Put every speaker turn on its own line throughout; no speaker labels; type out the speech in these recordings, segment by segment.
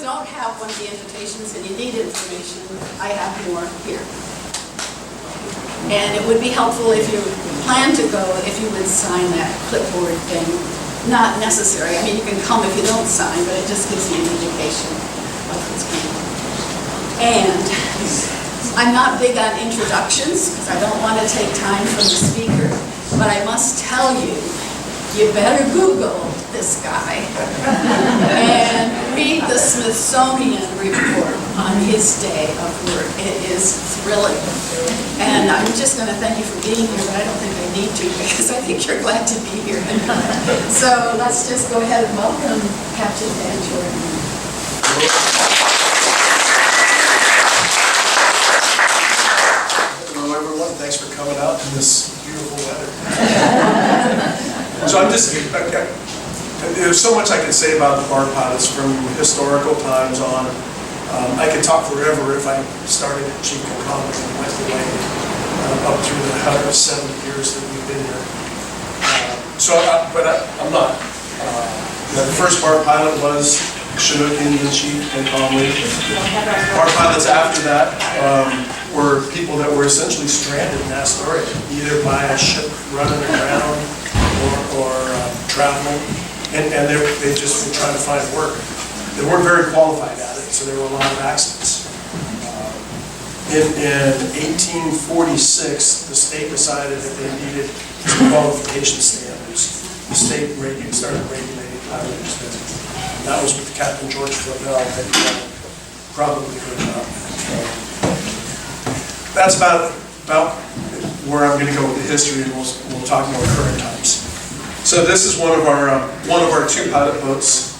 don't have one of the invitations and you need information, I have more here. And it would be helpful if you plan to go, if you would sign that clipboard thing. Not necessary. I mean, you can come if you don't sign, but it just gives you an indication of what's going on. And I'm not big on introductions because I don't want to take time from the speaker, but I must tell you, you better Google this guy and read the Smithsonian report on his day of work. It is thrilling. And I'm just going to thank you for being here, but I don't think I need to because I think you're glad to be here. So let's just go ahead and welcome Captain Dan Jordan.
Hello everyone, thanks for coming out in this beautiful weather. So there's so much I could say about the bar pilots from historical times on. I could talk forever if I started at Chief and Common and went the way up through the 170 years that we've been here. But I'm not. The first bar pilot was Chinook, Indian Chief, and Conley. Bar pilots after that were people that were essentially stranded in Astoria, either by a ship running aground or traveling, and they just were trying to find work. They weren't very qualified at it, so there were a lot of accidents. In 1846, the state decided that they needed some qualification standards. The state started regulating pilotage. That was with Captain George Flavell, that probably good job. That's about where I'm going to go with the history, and we'll talk more current times. So this is one of our two pilot boats.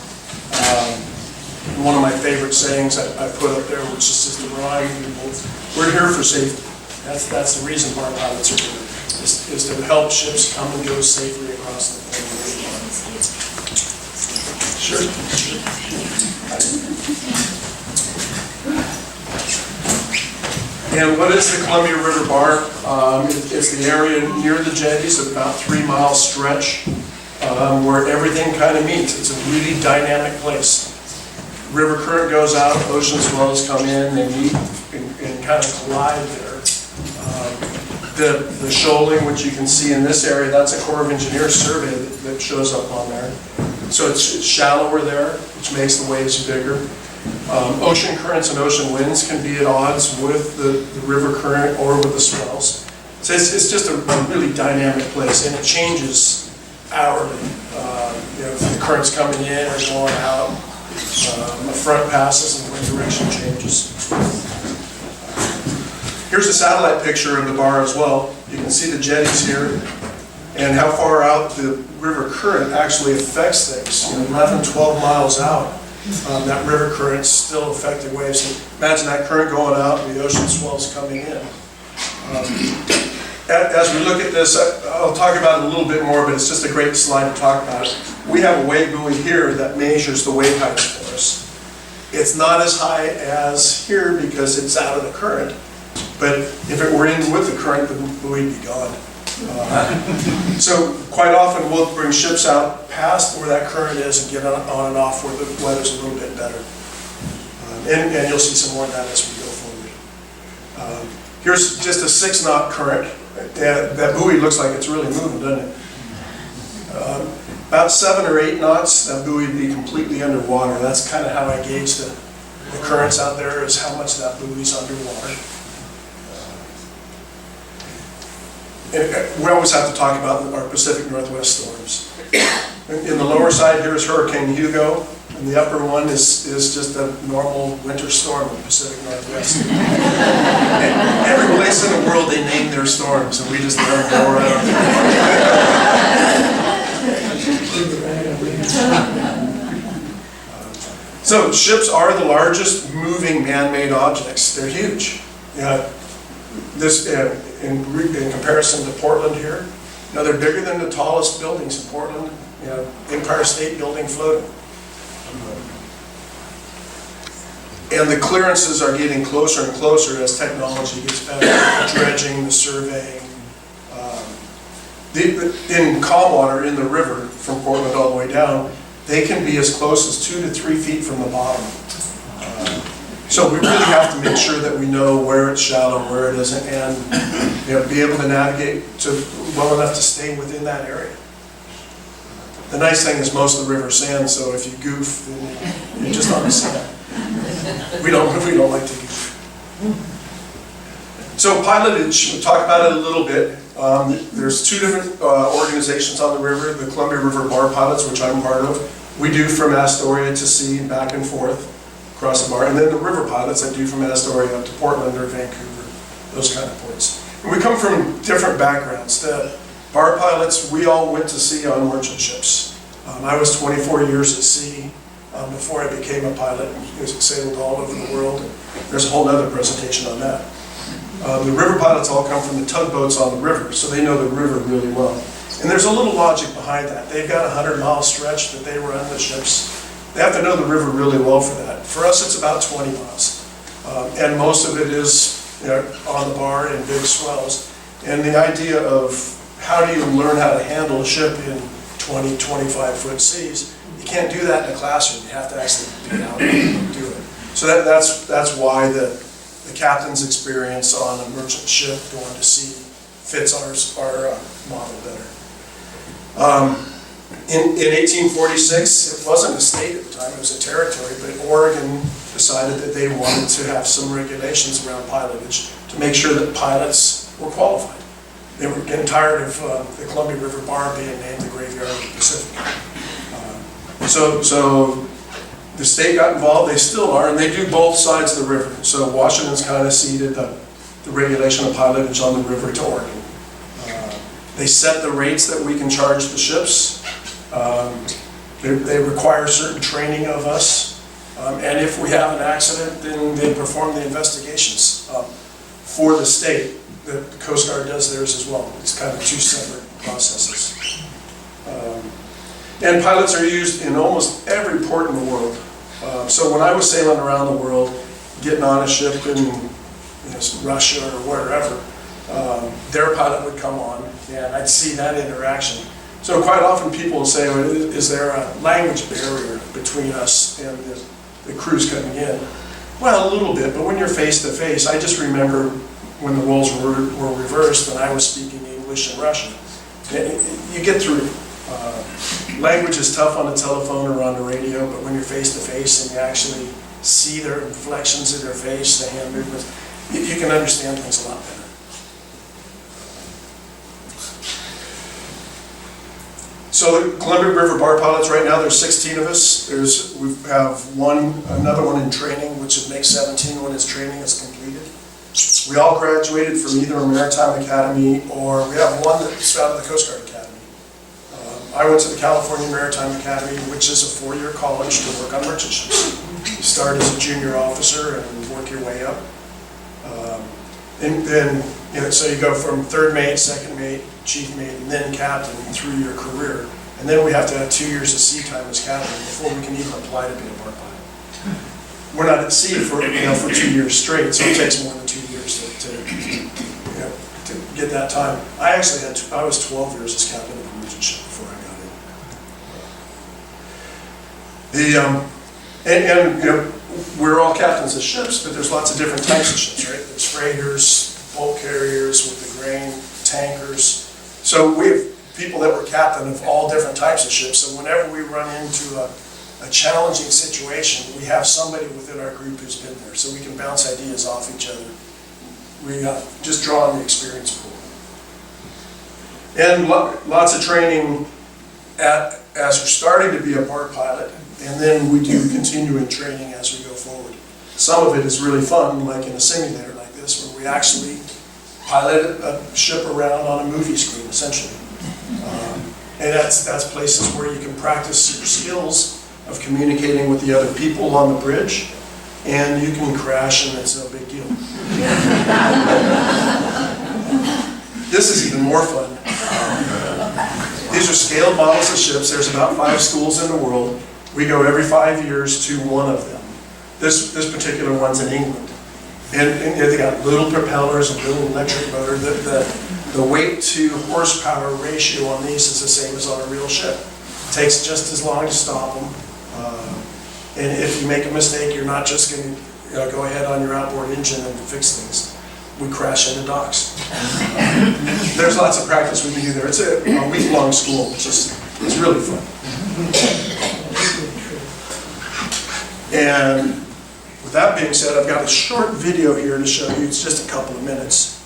One of my favorite sayings I put up there, which is just to remind people, we're here for safety. That's the reason bar pilots are here, is to help ships come and go safely across the Atlantic. Sure. And what is the Columbia River Bar? It's the area near the jetties, about 3 mile stretch, where everything kind of meets. It's a really dynamic place. River current goes out, ocean swells come in, they meet and kind of collide there. The shoaling, which you can see in this area, that's a Corps of Engineers survey that shows up on there. So it's shallower there, which makes the waves bigger. Ocean currents and ocean winds can be at odds with the river current or with the swells. So it's just a really dynamic place, and it changes hourly. If the current's coming in or going out, the front passes and the wind direction changes. Here's a satellite picture of the bar as well. You can see the jetties here and how far out the river current actually affects things. 11, 12 miles out, that river current's still affecting waves. So imagine that current going out and the ocean swells coming in. As we look at this, I'll talk about it a little bit more, but it's just a great slide to talk about. We have a wave buoy here that measures the wave heights for us. It's not as high as here because it's out of the current, but if it were in with the current, the buoy would be gone. So quite often we'll bring ships out past where that current is and get on and off where the weather's a little bit better. And you'll see some more of that as we go forward. Here's just a 6 knot current. That buoy looks like it's really moving, doesn't it? About 7 or 8 knots, that buoy would be completely underwater. That's kind of how I gauge the currents out there, is how much that buoy's underwater. We always have to talk about our Pacific Northwest storms. In the lower side here is Hurricane Hugo, and the upper one is just a normal winter storm in the Pacific Northwest. Every place in the world they name their storms, and we just let them go around. So ships are the largest moving man-made objects. They're huge. This in comparison to Portland here, they're bigger than the tallest buildings in Portland. Empire State Building floating. And the clearances are getting closer and closer as technology gets better. The dredging, the surveying. In calm water in the river from Portland all the way down, they can be as close as 2 to 3 feet from the bottom. So we really have to make sure that we know where it's shallow, where it isn't, and be able to navigate well enough to stay within that area. The nice thing is most of the river's sand, so if you goof, then you're just on the sand. We don't like to goof. So Pilotage, we'll talk about it a little bit. There's two different organizations on the river, the Columbia River Bar Pilots, which I'm part of. We do from Astoria to sea, back and forth, across the bar. And then the River Pilots, I do from Astoria up to Portland or Vancouver, those kind of points. And we come from different backgrounds. The bar pilots, we all went to sea on merchant ships. I was 24 years at sea before I became a pilot, and sailed all over the world. And there's a whole other presentation on that. The river pilots all come from the tugboats on the river, so they know the river really well. And there's a little logic behind that. They've got a 100-mile stretch that they run the ships. They have to know the river really well for that. For us, it's about 20 miles. And most of it is on the bar in big swells. And the idea of how do you learn how to handle a ship in 20, 25-foot seas, you can't do that in a classroom. You have to actually be out and do it. So that's why the captain's experience on a merchant ship going to sea fits our model better. In 1846, it wasn't a state at the time, it was a territory, but Oregon decided that they wanted to have some regulations around pilotage to make sure that pilots were qualified. They were getting tired of the Columbia River Bar being named the Graveyard of the Pacific. So the state got involved, they still are, and they do both sides of the river. So Washington's kind of ceded the regulation of pilotage on the river to Oregon. They set the rates that we can charge the ships. They require certain training of us. And if we have an accident, then they perform the investigations for the state. The Coast Guard does theirs as well. It's kind of two separate processes. And pilots are used in almost every port in the world. So when I was sailing around the world, getting on a ship in Russia or wherever, their pilot would come on, and I'd see that interaction. So quite often people will say, well, is there a language barrier between us and the crews coming in? Well, a little bit, but when you're face to face, I just remember when the roles were reversed and I was speaking English and Russian. You get through. Language is tough on the telephone or on the radio, but when you're face to face and you actually see their inflections in their face, the hand movements, you can understand things a lot better. So the Columbia River Bar Pilots right now, there's 16 of us. We have another one in training, which would make 17 when his training is completed. We all graduated from either a maritime academy or we have one that's out of the Coast Guard Academy. I went to the California Maritime Academy, which is a 4-year college to work on merchant ships. You start as a junior officer and work your way up. And then, so you go from third mate, second mate, chief mate, and then captain through your career. And then we have to have 2 years of sea time as captain before we can even apply to be a bar pilot. We're not at sea for 2 years straight, so it takes more than 2 years to get that time. I was 12 years as captain of a merchant ship before I got in. We're all captains of ships, but there's lots of different types of ships, right? There's freighters, bulk carriers with the grain, tankers. So we have people that were captain of all different types of ships. So whenever we run into a challenging situation, we have somebody within our group who's been there, so we can bounce ideas off each other. We just draw on the experience pool. And lots of training as we're starting to be a bar pilot. And then we do continuing training as we go forward. Some of it is really fun, like in a simulator like this, where we actually pilot a ship around on a movie screen, essentially. And that's places where you can practice your skills of communicating with the other people on the bridge, and you can crash and it's no big deal. This is even more fun. These are scaled models of ships. There's about 5 schools in the world. We go every 5 years to one of them. This particular one's in England. And they got little propellers and little electric motor. The weight to horsepower ratio on these is the same as on a real ship. It takes just as long to stop them. And if you make a mistake, you're not just going to go ahead on your outboard engine and fix things. We crash into docks. There's lots of practice we can do there. It's a week-long school, it's really fun. And with that being said, I've got a short video here to show you. It's just a couple of minutes,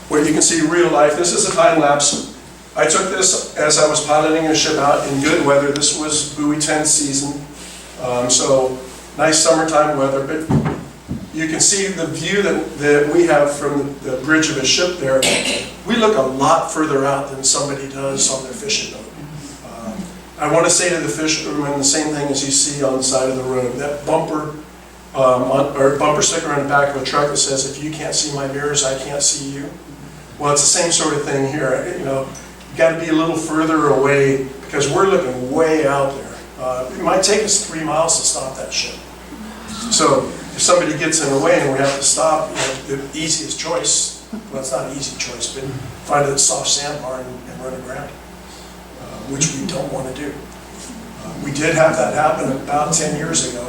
where you can see real life. This is a time lapse. I took this as I was piloting a ship out in good weather. This was buoy 10 season, so nice summertime weather. But you can see the view that we have from the bridge of a ship there. We look a lot further out than somebody does on their fishing boat. I want to say to the fishermen the same thing as you see on the side of the road. That bumper, or bumper sticker on the back of a truck that says, "If you can't see my mirrors, I can't see you." Well, it's the same sort of thing here. You got to be a little further away because we're looking way out there. It might take us 3 miles to stop that ship. So if somebody gets in the way and we have to stop, the easiest choice, well, it's not an easy choice, but find a soft sandbar and run aground, which we don't want to do. We did have that happen about 10 years ago.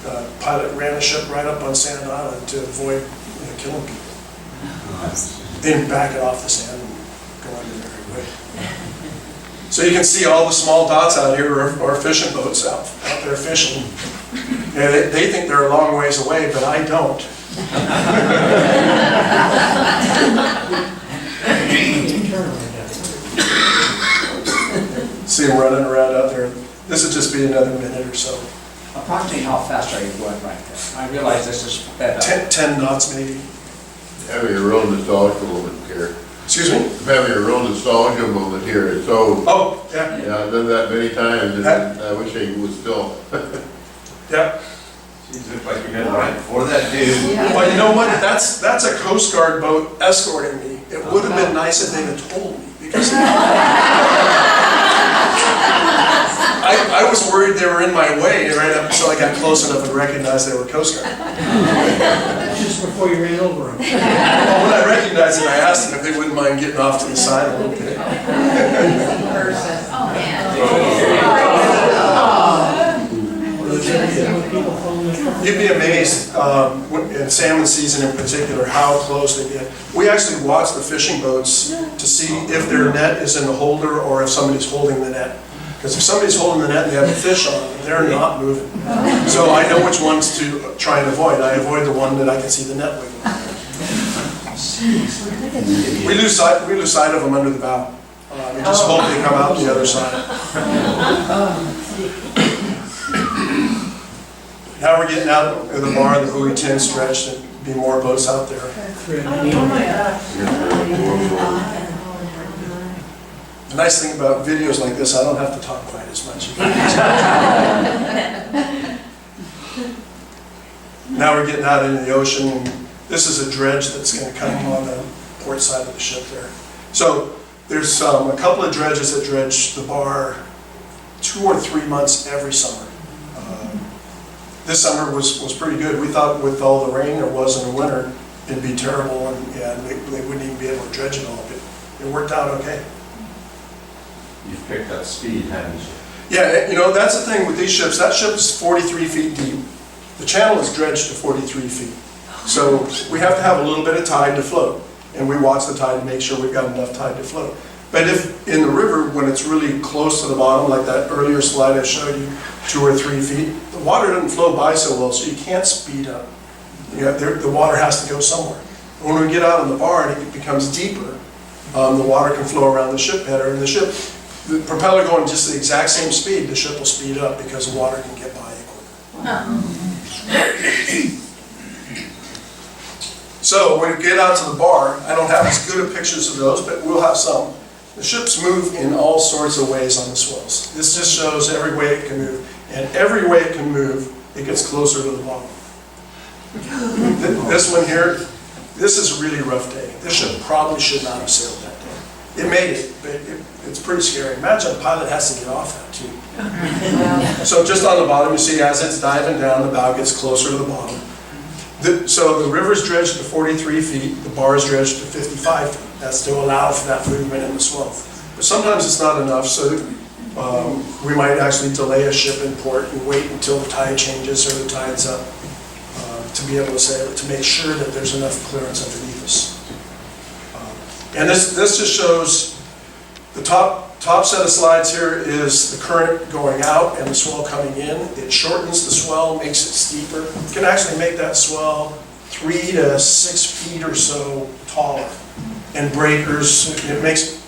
The pilot ran a ship right up on Sand Island to avoid killing people. Then back it off the sand and go under their way. So you can see all the small dots out here are fishing boats out there fishing. Yeah, they think they're a long ways away, but I don't. See them running around out there. This would just be another minute or so.
Approximately how fast are you going right there? I realize this is sped up.
10 knots maybe.
Having a real nostalgia moment here.
Excuse me?
I'm having a real nostalgia moment here. It's so.
Oh, yeah.
Yeah, I've done that many times, and I wish I was still.
Yeah.
Seems like you're gonna ride before that, dude.
Well, you know what? That's a Coast Guard boat escorting me. It would have been nice if they'd have told me, because I was worried they were in my way right up until I got close enough and recognized they were Coast Guard.
Just before you ran over them.
Well, when I recognized it, I asked them if they wouldn't mind getting off to the side a little bit. You'd be amazed, in salmon season in particular, how close they get. We actually watch the fishing boats to see if their net is in the holder or if somebody's holding the net. Because if somebody's holding the net and they have a fish on it, they're not moving. So I know which ones to try and avoid. I avoid the one that I can see the net wiggling. We lose sight of them under the bow. We just hope they come out the other side. Now we're getting out of the bar, the buoy 10 stretch, and be more boats out there. The nice thing about videos like this, I don't have to talk quite as much. Now we're getting out into the ocean, and this is a dredge that's going to come on the port side of the ship there. So there's a couple of dredges that dredge the bar 2 or 3 months every summer. This summer was pretty good. We thought with all the rain there was in the winter, it'd be terrible, and they wouldn't even be able to dredge it all, but it worked out okay.
You've picked up speed, haven't you?
Yeah, that's the thing with these ships. That ship is 43 feet deep. The channel is dredged to 43 feet. So we have to have a little bit of tide to float, and we watch the tide to make sure we've got enough tide to float. But if in the river, when it's really close to the bottom, like that earlier slide I showed you, 2 or 3 feet, the water doesn't flow by so well, so you can't speed up. The water has to go somewhere. When we get out on the bar and it becomes deeper, the water can flow around the ship better, and the propeller going just the exact same speed, the ship will speed up because the water can get by it quicker. So when we get out to the bar, I don't have as good of pictures of those, but we'll have some. The ships move in all sorts of ways on the swells. This just shows every way it can move. And every way it can move, it gets closer to the bottom. This one here, this is a really rough day. This ship probably should not have sailed that day. It made it, but it's pretty scary. Imagine a pilot has to get off that too. So just on the bottom, you see as it's diving down, the bow gets closer to the bottom. So the river's dredged to 43 feet, the bar is dredged to 55 feet. That's to allow for that movement in the swell. But sometimes it's not enough, so We might actually delay a ship in port and wait until the tide changes or the tide's up to be able to sail it, to make sure that there's enough clearance underneath us. And this just shows the top set of slides here is the current going out and the swell coming in. It shortens the swell, makes it steeper. You can actually make that swell 3 to 6 feet or so taller. And breakers, it makes,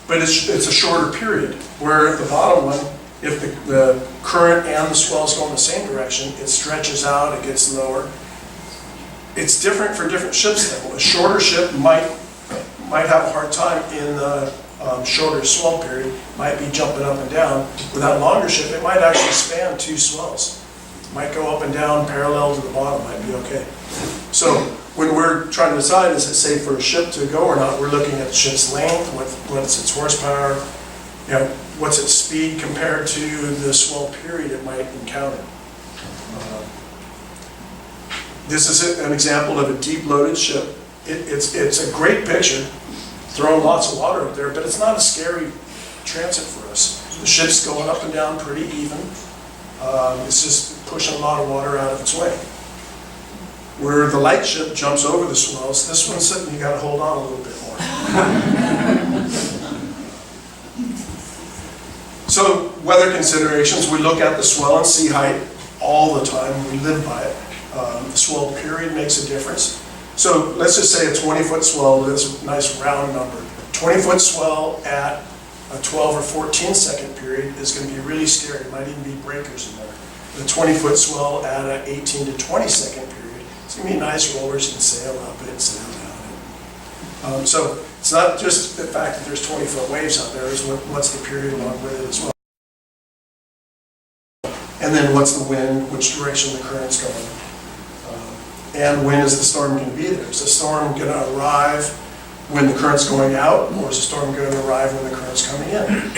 but it's a shorter period. Where at the bottom one, if the current and the swells go in the same direction, it stretches out, it gets lower. It's different for different ships though. A shorter ship might have a hard time in the shorter swell period, might be jumping up and down. With that longer ship, it might actually span 2 swells. Might go up and down parallel to the bottom, might be okay. So when we're trying to decide, is it safe for a ship to go or not, we're looking at the ship's length, what's its horsepower, what's its speed compared to the swell period it might encounter. This is an example of a deep loaded ship. It's a great picture, throwing lots of water up there, but it's not a scary transit for us. The ship's going up and down pretty even. It's just pushing a lot of water out of its way. Where the light ship jumps over the swells, this one's sitting, you gotta hold on a little bit more. So weather considerations, we look at the swell and sea height all the time, we live by it. The swell period makes a difference. So let's just say a 20-foot swell, that's a nice round number. 20-foot swell at a 12 or 14 second period is going to be really scary. It might even be breakers in there. The 20-foot swell at an 18 to 20 second period, it's going to be nice rollers. You can sail up it, sail down it. So it's not just the fact that there's 20-foot waves out there, it's what's the period along with it as well. And then what's the wind, which direction the current's going. And when is the storm going to be there? Is the storm going to arrive when the current's going out, or is the storm going to arrive when the current's coming in?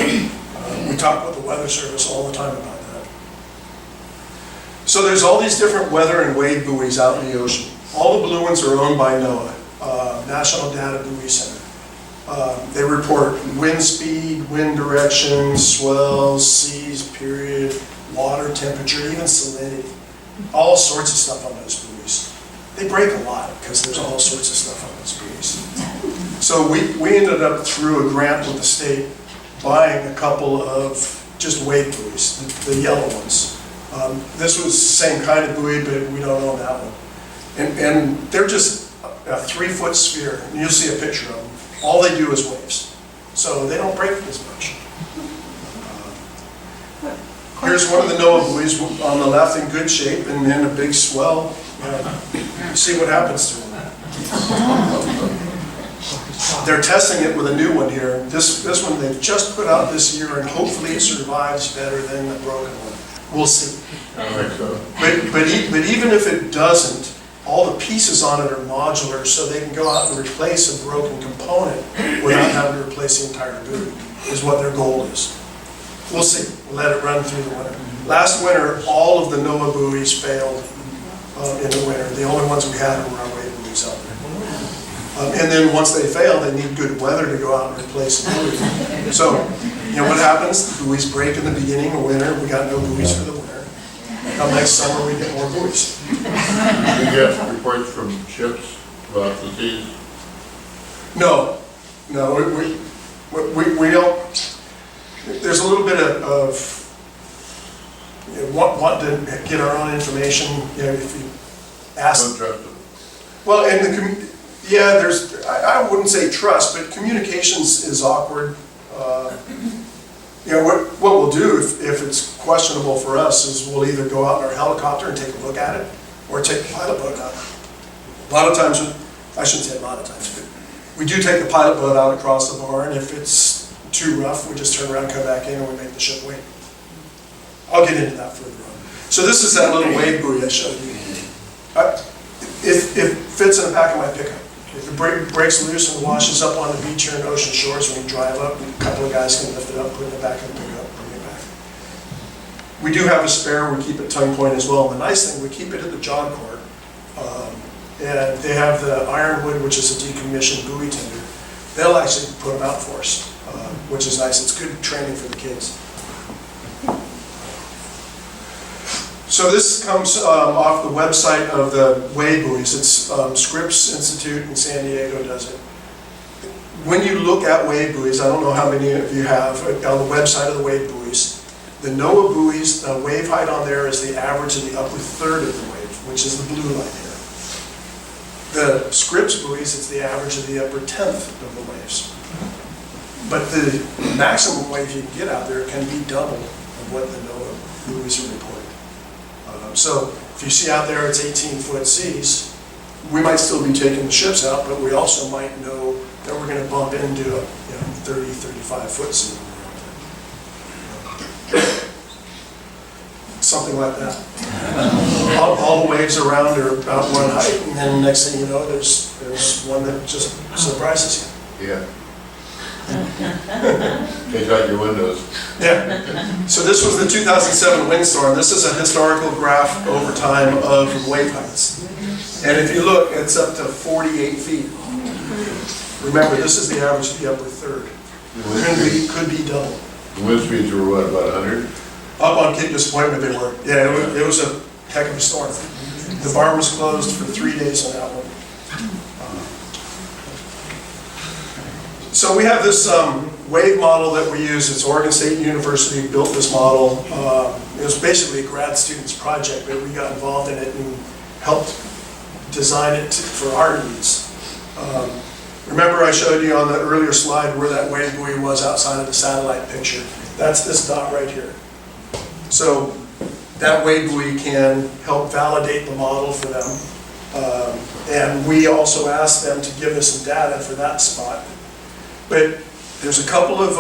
We talk with the Weather Service all the time about that. So there's all these different weather and wave buoys out in the ocean. All the blue ones are owned by NOAA, National Data Buoy Center. They report wind speed, wind direction, swells, seas, period, water temperature, even salinity. All sorts of stuff on those buoys. They break a lot because there's all sorts of stuff on those buoys. So we ended up through a grant with the state buying a couple of just wave buoys, the yellow ones. This was the same kind of buoy, but we don't own that one. And they're just a 3-foot sphere. And you'll see a picture of them. All they do is waves. So they don't break as much. Here's one of the NOAA buoys on the left in good shape, and then a big swell. See what happens to them. They're testing it with a new one here. This one they've just put out this year, and hopefully it survives better than the broken one. We'll see.
I think so.
But even if it doesn't, all the pieces on it are modular, so they can go out and replace a broken component without having to replace the entire buoy, is what their goal is. We'll see. We'll let it run through the winter. Last winter, all of the NOAA buoys failed in the winter. The only ones we had were our wave buoys out there. And then once they fail, they need good weather to go out and replace the buoy. So, what happens? The buoys break in the beginning of winter. We got no buoys for the winter. Come next summer, we get more buoys.
You get reports from ships about the seas?
No, we don't. There's a little bit of want to get our own information. If you ask.
Don't trust them.
Well, and there's, I wouldn't say trust, but communications is awkward. What we'll do if it's questionable for us is we'll either go out in our helicopter and take a look at it, or take the pilot boat out. A lot of times, I shouldn't say a lot of times, but we do take the pilot boat out across the bar, and if it's too rough, we just turn around, come back in, and we make the ship wait. I'll get into that further on. So this is that little wave buoy I showed you. It fits in the back of my pickup. If it breaks loose and washes up on the beach here in Ocean Shores, when you drive up, a couple of guys can lift it up, put it in the back of the pickup, bring it back. We do have a spare, we keep it tongue point as well. And the nice thing, we keep it at the John Court. And they have the Ironwood, which is a decommissioned buoy tender. They'll actually put them out for us, which is nice. It's good training for the kids. So this comes off the website of the wave buoys. It's Scripps Institute in San Diego does it. When you look at wave buoys, I don't know how many of you have, on the website of the wave buoys, the NOAA buoys, the wave height on there is the average of the upper third of the wave, which is the blue line here. The Scripps buoys, it's the average of the upper 10th of the waves. But the maximum wave you can get out there can be double of what the NOAA buoys are reporting. So if you see out there it's 18-foot seas, we might still be taking the ships out, but we also might know that we're going to bump into a 30, 35-foot sea. Something like that. All the waves around are about one height, and then next thing you know, there's one that just surprises you.
Yeah. Take out your windows.
Yeah. So this was the 2007 windstorm. This is a historical graph over time of wave heights. And if you look, it's up to 48 feet. Remember, this is the average of the upper third. Could be double.
The wind speeds were what, about 100?
Up on Cape Disappointment they were. Yeah, it was a heck of a storm. The bar was closed for 3 days on that one. So we have this wave model that we use. It's Oregon State University built this model. It was basically a grad student's project, but we got involved in it and helped design it for our needs. Remember I showed you on the earlier slide where that wave buoy was outside of the satellite picture. That's this dot right here. So that wave buoy can help validate the model for them. And we also asked them to give us some data for that spot. But there's a couple of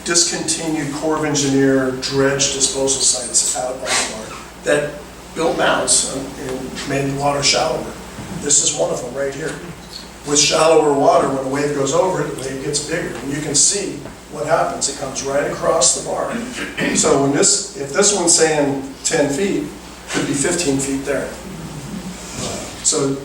discontinued Corps of Engineer dredge disposal sites out on the water that built mounds and made the water shallower. This is one of them right here. With shallower water, when a wave goes over it, the wave gets bigger. And you can see what happens. It comes right across the bar. So when if this one's saying 10 feet, it could be 15 feet there. So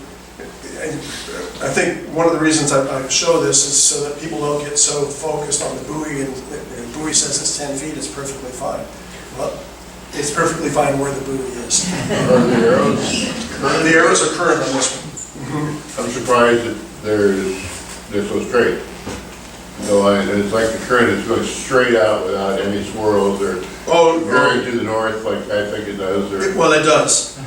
I think one of the reasons I show this is so that people don't get so focused on the buoy, and the buoy says it's 10 feet, it's perfectly fine. Well, it's perfectly fine where the buoy is.
Are the arrows current?
The arrows are current on this one.
I'm surprised that they're so straight. No, it's like the current is going straight out without any swirls or veering to the north like I think it does.
Well, it does.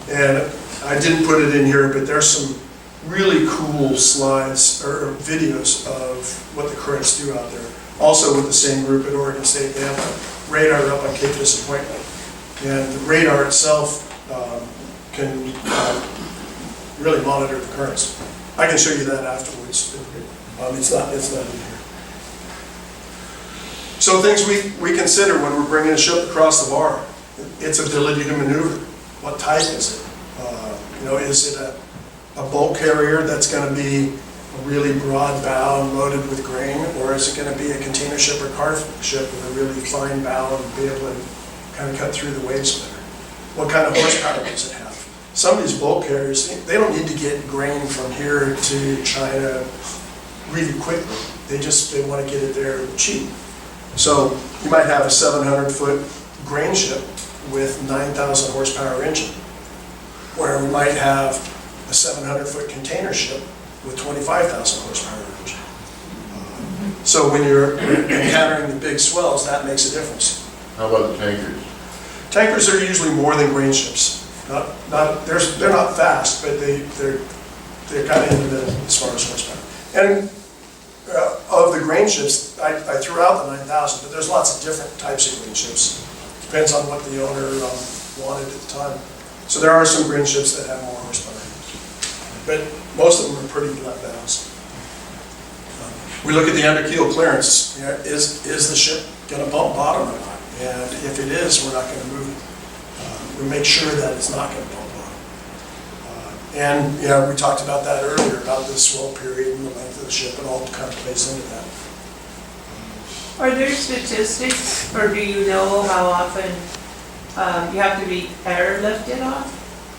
And I didn't put it in here, but there's some really cool slides or videos of what the currents do out there. Also with the same group at Oregon State, they have a radar up on Cape Disappointment. And the radar itself can really monitor the currents. I can show you that afterwards. It's not in here. So things we consider when we're bringing a ship across the bar, its ability to maneuver. What type is it? Is it a bulk carrier that's going to be a really broad bow and loaded with grain, or is it going to be a container ship or car ship with a really fine bow and be able to kind of cut through the waves better? What kind of horsepower does it have? Some of these bulk carriers, they don't need to get grain from here to China really quickly. They want to get it there cheap. So you might have a 700-foot grain ship with 9,000 horsepower engine, where we might have a 700-foot container ship with 25,000 horsepower engine. So when you're encountering the big swells, that makes a difference.
How about the tankers?
Tankers are usually more than grain ships. They're not fast, but they're kind of in the middle as far as horsepower. And of the grain ships, I threw out the 9,000, but there's lots of different types of grain ships. Depends on what the owner wanted at the time. So there are some grain ships that have more horsepower, but most of them are pretty balanced. We look at the underkeel clearance. Is the ship going to bump bottom or not? And if it is, we're not going to move it. We make sure that it's not going to bump bottom. And we talked about that earlier, about the swell period and the length of the ship. It all kind of plays into that.
Are there statistics, or do you know how often you have to be airlifted off?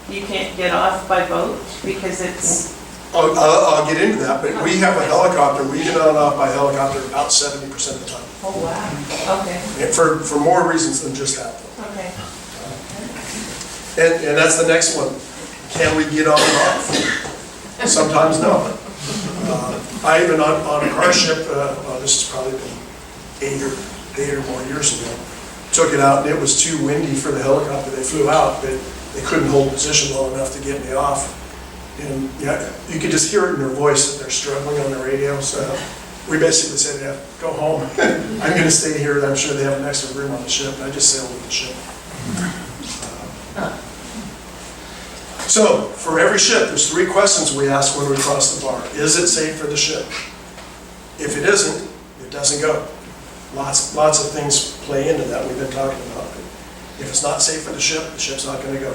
You can't get off by boat because it's...
I'll get into that, but we have a helicopter. We get on and off by helicopter about 70% of the time.
Oh, wow, okay,
And for more reasons than just that.
okay.
And that's the next one. Can we get on and off? Sometimes no. I even on a car ship, this has probably been eight or more years ago, took it out and it was too windy for the helicopter. They flew out, but they couldn't hold position well enough to get me off. And yeah, you could just hear it in their voice that they're struggling on the radio. So we basically said, yeah, go home. I'm going to stay here. I'm sure they have an extra room on the ship. And I just sailed with the ship. So for every ship, there's 3 questions we ask when we cross the bar. Is it safe for the ship? If it isn't, it doesn't go. Lots of things play into that we've been talking about. But if it's not safe for the ship's not going to go.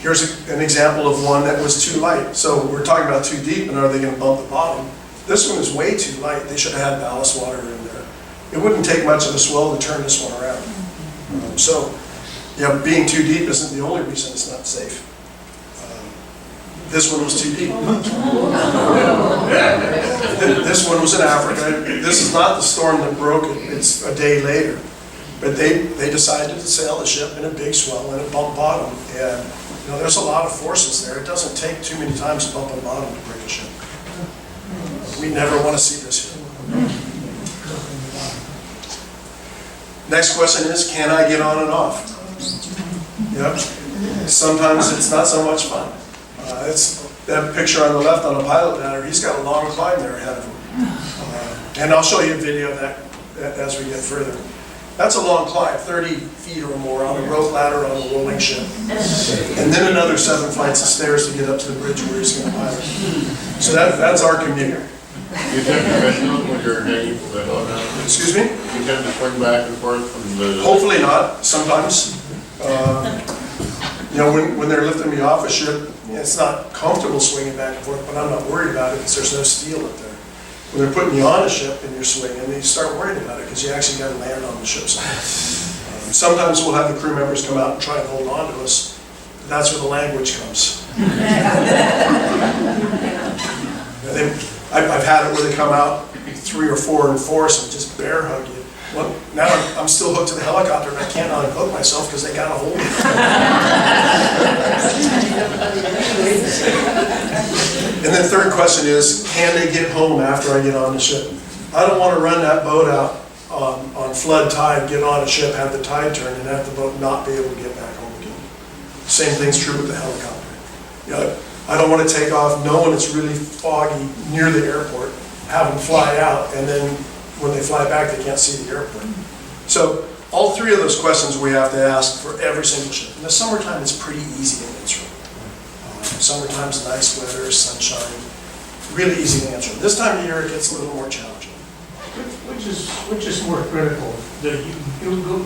Here's an example of one that was too light. So we're talking about too deep, and are they going to bump the bottom? This one is way too light. They should have had ballast water in there. It wouldn't take much of a swell to turn this one around. Yeah, being too deep isn't the only reason it's not safe. This one was too deep. This one was in Africa. This is not the storm that broke it. It's a day later. But they decided to sail the ship in a big swell and it bumped bottom. And you know, there's a lot of forces there. It doesn't take too many times to bump on bottom to break a ship. We never want to see this here. Next question is, can I get on and off? Yep. Sometimes it's not so much fun. It's that picture on the left on a pilot ladder. He's got a long climb there ahead of him. And I'll show you a video of that as we get further. That's a long climb, 30 feet or more on a rope ladder on a rolling ship. And then another 7 flights of stairs to get up to the bridge where he's going to pilot. So that's our commute.
You tend to fish when you're hanging from the helicopter?
Excuse me?
You tend to swing back and forth from the...
Hopefully not, sometimes. You know, when they're lifting me off a ship, it's not comfortable swinging back and forth, but I'm not worried about it because there's no steel up there. When they're putting you on a ship and you're swinging, you start worrying about it because you actually got to land on the ship side. Sometimes we'll have the crew members come out and try and hold on to us. That's where the language comes. I've had it where they come out 3 or 4 in force and just bear hug you. Well, now I'm still hooked to the helicopter and I can't unhook myself because they got a hold of me. And then third question is, can they get home after I get on the ship? I don't want to run that boat out on flood tide, get on a ship, have the tide turn, and have the boat not be able to get back home again. Same thing's true with the helicopter. You know, I don't want to take off knowing it's really foggy near the airport, have them fly out, and then when they fly back, they can't see the airport. So all 3 of those questions we have to ask for every single ship. In the summertime, it's pretty easy to answer. Summertime's nice weather, sunshine, really easy to answer. This time of year, it gets a little more challenging.
Which is more critical, you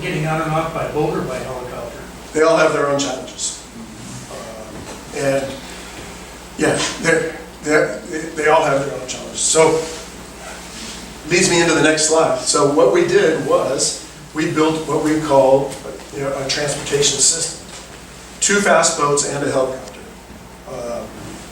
getting on and off by boat or by helicopter?
They all have their own challenges. And yeah, they all have their own challenges. So leads me into the next slide. So what we did was we built what we call a transportation system. 2 fast boats and a helicopter.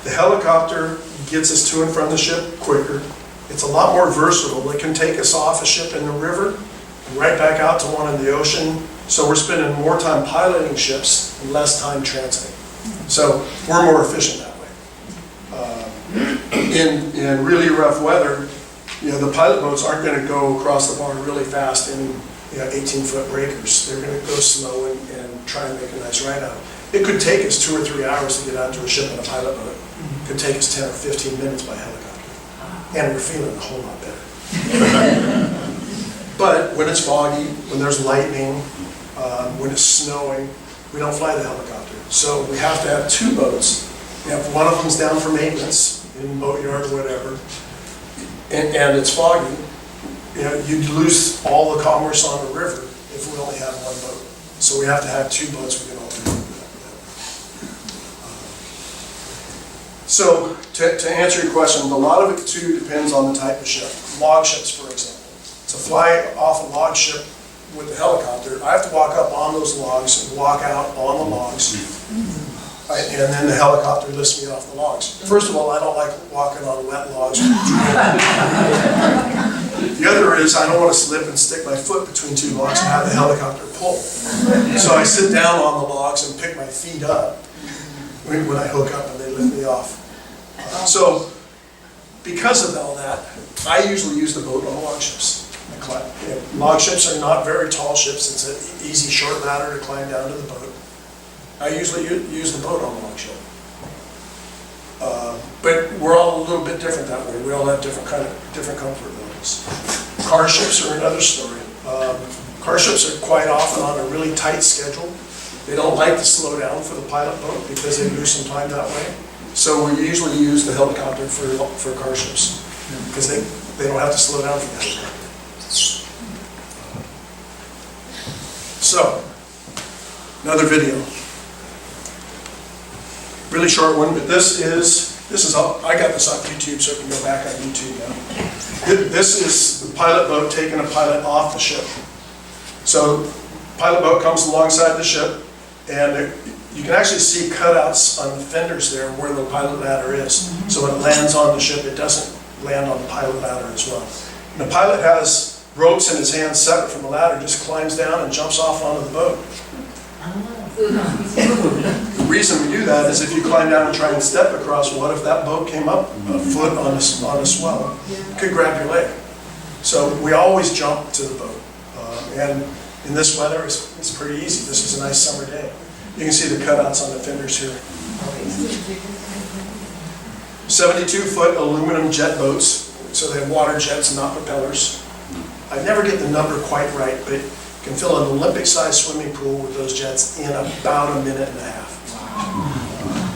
The helicopter gets us to and from the ship quicker. It's a lot more versatile. It can take us off a ship in the river and right back out to one in the ocean. So we're spending more time piloting ships and less time transiting. So we're more efficient that way. In really rough weather, you know, the pilot boats aren't going to go across the bar really fast in 18-foot breakers. They're going to go slow and try and make a nice ride out. It could take us 2 or 3 hours to get out to a ship in a pilot boat. It could take us 10 or 15 minutes by helicopter. And we're feeling a whole lot better. But when it's foggy, when there's lightning, when it's snowing, we don't fly the helicopter. So we have to have 2 boats. If one of them's down for maintenance, in boatyard or whatever, and it's foggy, you know, you'd lose all the commerce on the river if we only have 1 boat. So we have to have 2 boats we can alternate with that. So to answer your question, a lot of it too depends on the type of ship. Log ships, for example. To fly off a log ship with the helicopter, I have to walk up on those logs and walk out on the logs. And then the helicopter lifts me off the logs. First of all, I don't like walking on wet logs. The other is I don't want to slip and stick my foot between two logs and have the helicopter pull. So I sit down on the logs and pick my feet up when I hook up and they lift me off. So because of all that, I usually use the boat on log ships. Log ships are not very tall ships. It's an easy short ladder to climb down to the boat. I usually use the boat on the log ship. But we're all a little bit different that way. We all have different comfort levels. Car ships are another story. Car ships are quite often on a really tight schedule. They don't like to slow down for the pilot boat because they lose some time that way. So we usually use the helicopter for car ships because they don't have to slow down for the helicopter. So, another video. Really short one, but this is all, I got this on YouTube, so I can go back on YouTube now. This is the pilot boat taking a pilot off the ship. So, pilot boat comes alongside the ship, and you can actually see cutouts on the fenders there where the pilot ladder is. So when it lands on the ship, it doesn't land on the pilot ladder as well. And the pilot has ropes in his hands separate from the ladder, just climbs down and jumps off onto the boat. The reason we do that is if you climb down and try and step across, what if that boat came up a foot on a swell? It could grab your leg. So we always jump to the boat. And in this weather, it's pretty easy. This is a nice summer day. You can see the cutouts on the fenders here. 72-foot aluminum jet boats. So they have water jets, not propellers. I never get the number quite right, but you can fill an Olympic-sized swimming pool with those jets in about a minute and a half.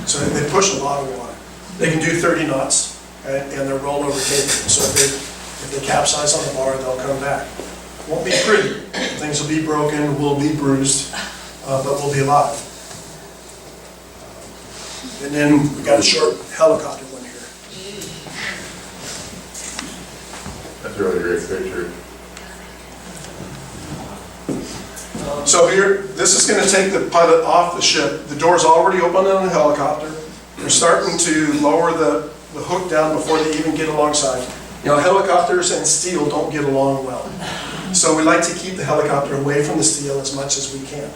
So they push a lot of water. They can do 30 knots, and they're rollover capable. So if they capsize on the bar, they'll come back. Won't be pretty. Things will be broken, will be bruised, but we'll be alive. And then we got a short helicopter one here.
That's a really great picture.
So here, this is going to take the pilot off the ship. The door's already open on the helicopter. They're starting to lower the hook down before they even get alongside. You know, helicopters and steel don't get along well. So we like to keep the helicopter away from the steel as much as we can.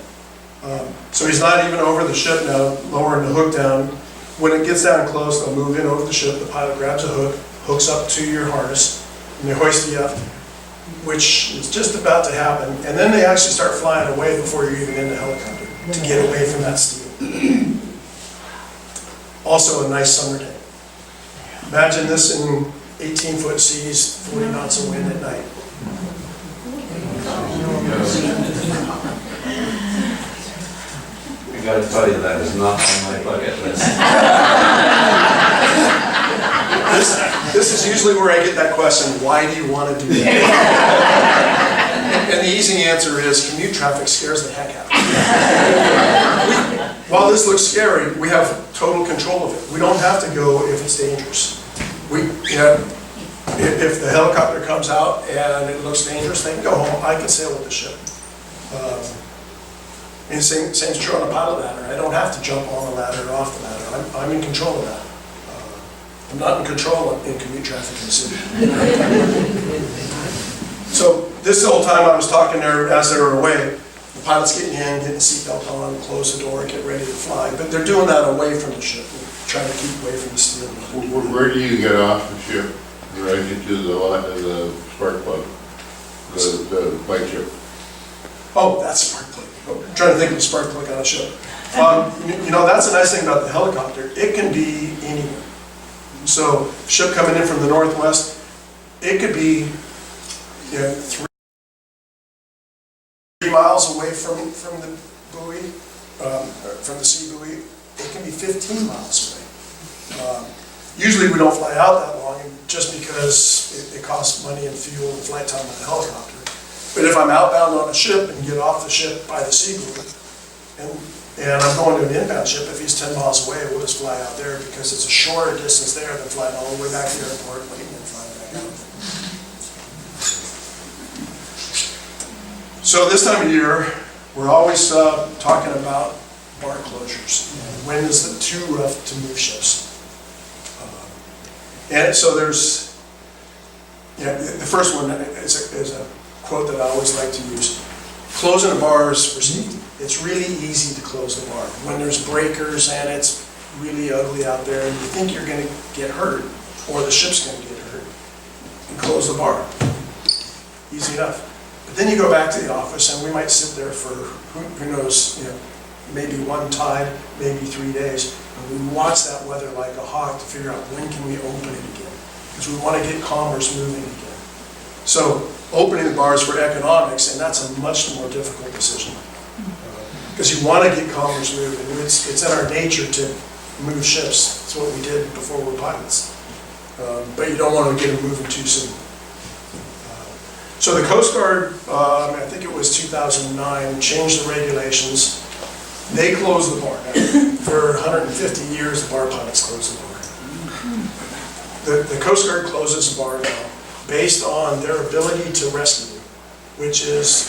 So he's not even over the ship now, lowering the hook down. When it gets down close, they'll move in over the ship. The pilot grabs a hook, hooks up to your harness, and they hoist you up, which is just about to happen. And then they actually start flying away before you're even in the helicopter to get away from that steel. Also a nice summer day. Imagine this in 18-foot seas, 40 knots of wind at night.
I gotta tell you, that is not on my bucket list.
This is usually where I get that question, why do you want to do that? And the easy answer is commute traffic scares the heck out of me. While this looks scary, we have total control of it. We don't have to go if it's dangerous. If the helicopter comes out and it looks dangerous, they can go home. I can sail with the ship. And same's true on a pilot ladder. I don't have to jump on the ladder or off the ladder. I'm in control of that. I'm not in control in commute traffic in the city. So this whole time I was talking there as they were away, the pilot's getting in, getting the seatbelt on, close the door, get ready to fly. But they're doing that away from the ship, trying to keep away from the steel.
Where do you get off the ship? Right into the spark plug, the light ship.
Oh, that's spark plug. I'm trying to think of a spark plug on a ship. You know, that's the nice thing about the helicopter. It can be anywhere. So, ship coming in from the northwest, it could be 3 miles away from the buoy, from the sea buoy. It can be 15 miles away. Usually we don't fly out that long, just because it costs money and fuel and flight time on the helicopter. But if I'm outbound on a ship and get off the ship by the sea buoy, and I'm going to an inbound ship, if he's 10 miles away, we'll just fly out there because it's a shorter distance there than flying all the way back to the airport, waiting and flying back out. So this time of year, we're always talking about bar closures. When is it too rough to move ships? And so there's Yeah, the first one is a quote that I always like to use. Closing a bar is for safety. It's really easy to close the bar. When there's breakers and it's really ugly out there and you think you're gonna get hurt, or the ship's gonna get hurt, and close the bar. Easy enough. But then you go back to the office and we might sit there for, who knows, maybe one tide, maybe 3 days, and we watch that weather like a hawk to figure out when can we open it again. Because we want to get commerce moving again. So opening the bars for economics, and that's a much more difficult decision. Because you want to get commerce moving. It's in our nature to move ships. That's what we did before we were pilots. But you don't want to get them moving too soon. So the Coast Guard, I think it was 2009, changed the regulations. They closed the bar. For 150 years, the bar pilots closed the bar. The Coast Guard closes the bar now based on their ability to rescue, which is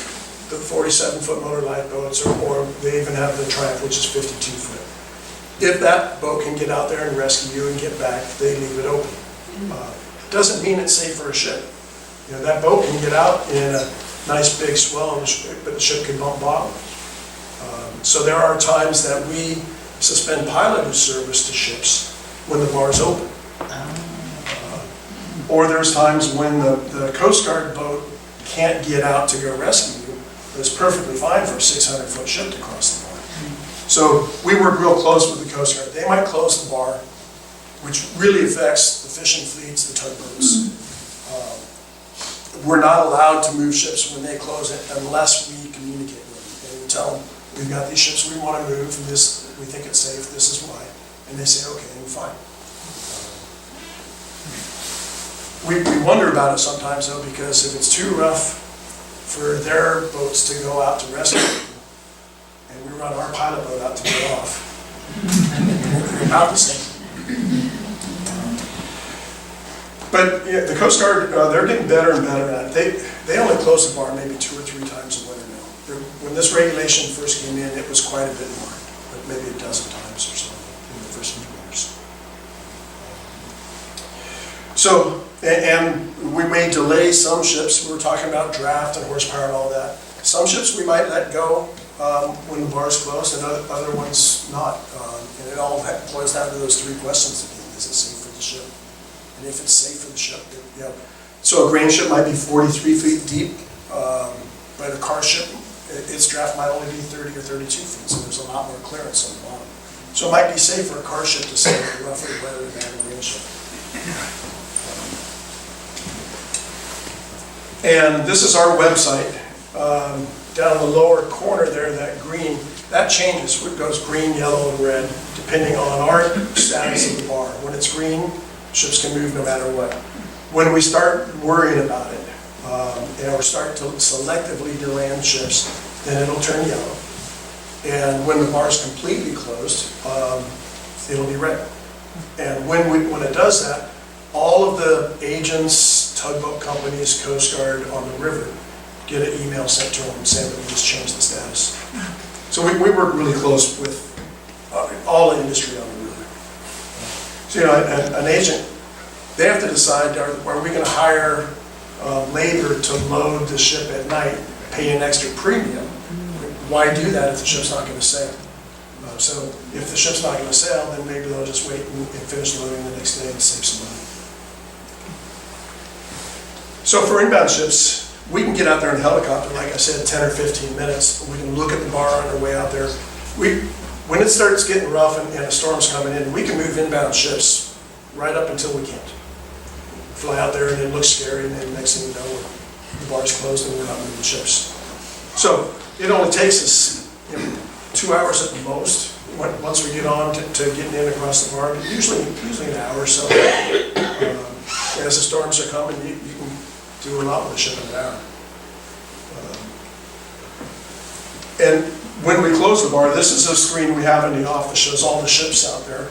the 47-foot motor lifeboats, or they even have the Triumph, which is 52-foot. If that boat can get out there and rescue you and get back, they leave it open. Doesn't mean it's safe for a ship. That boat can get out in a nice big swell, but the ship can bump bottom. So there are times that we suspend pilotage service to ships when the bar's open. Or there's times when the Coast Guard boat can't get out to go rescue you, but it's perfectly fine for a 600-foot ship to cross the bar. So we work real close with the Coast Guard. They might close the bar, which really affects the fishing fleets, the tugboats. We're not allowed to move ships when they close it unless we communicate with them. And we tell them, we've got these ships we want to move, and this, we think it's safe, this is why. And they say, okay, we're fine. We wonder about it sometimes though, because if it's too rough for their boats to go out to rescue people, and we run our pilot boat out to get off, we're about the same. But the Coast Guard, they're getting better and better at it. They only close the bar maybe 2 or 3 times a winter now. When this regulation first came in, it was quite a bit more, but maybe a dozen times or so in the first few years. So, and we may delay some ships. We were talking about draft and horsepower and all that. Some ships we might let go when the bar is closed, and other ones not. And it all boils down to those 3 questions again. Is it safe for the ship? And if it's safe for the ship, So a grain ship might be 43 feet deep, but a car ship, its draft might only be 30 or 32 feet, so there's a lot more clearance on the bottom. So it might be safe for a car ship to sail roughly rather than a grain ship. And this is our website. Down in the lower corner there, that green, that changes. It goes green, yellow, and red, depending on our status of the bar. When it's green, ships can move no matter what. When we start worrying about it, and we start to selectively deland ships, then it'll turn yellow. And when the bar is completely closed, it'll be red. And when it does that, all of the agents, tugboat companies, Coast Guard on the river get an email sent to them saying that we just changed the status. So we work really close with all the industry on the river. So an agent, they have to decide, are we going to hire labor to load the ship at night, pay an extra premium? Why do that if the ship's not going to sail? So if the ship's not going to sail, then maybe they'll just wait and finish loading the next day and save some money. So for inbound ships, we can get out there in a helicopter, like I said, 10 or 15 minutes. We can look at the bar on our way out there. When it starts getting rough and a storm's coming in, we can move inbound ships right up until we can't. Fly out there and it looks scary, and then next thing you know, the bar's closed and we're not moving ships. So it only takes us 2 hours at the most once we get on to getting in across the bar, but usually an hour or so. As the storms are coming, you can do a lot with a ship in an hour. And when we close the bar, this is a screen we have in the office, shows all the ships out there.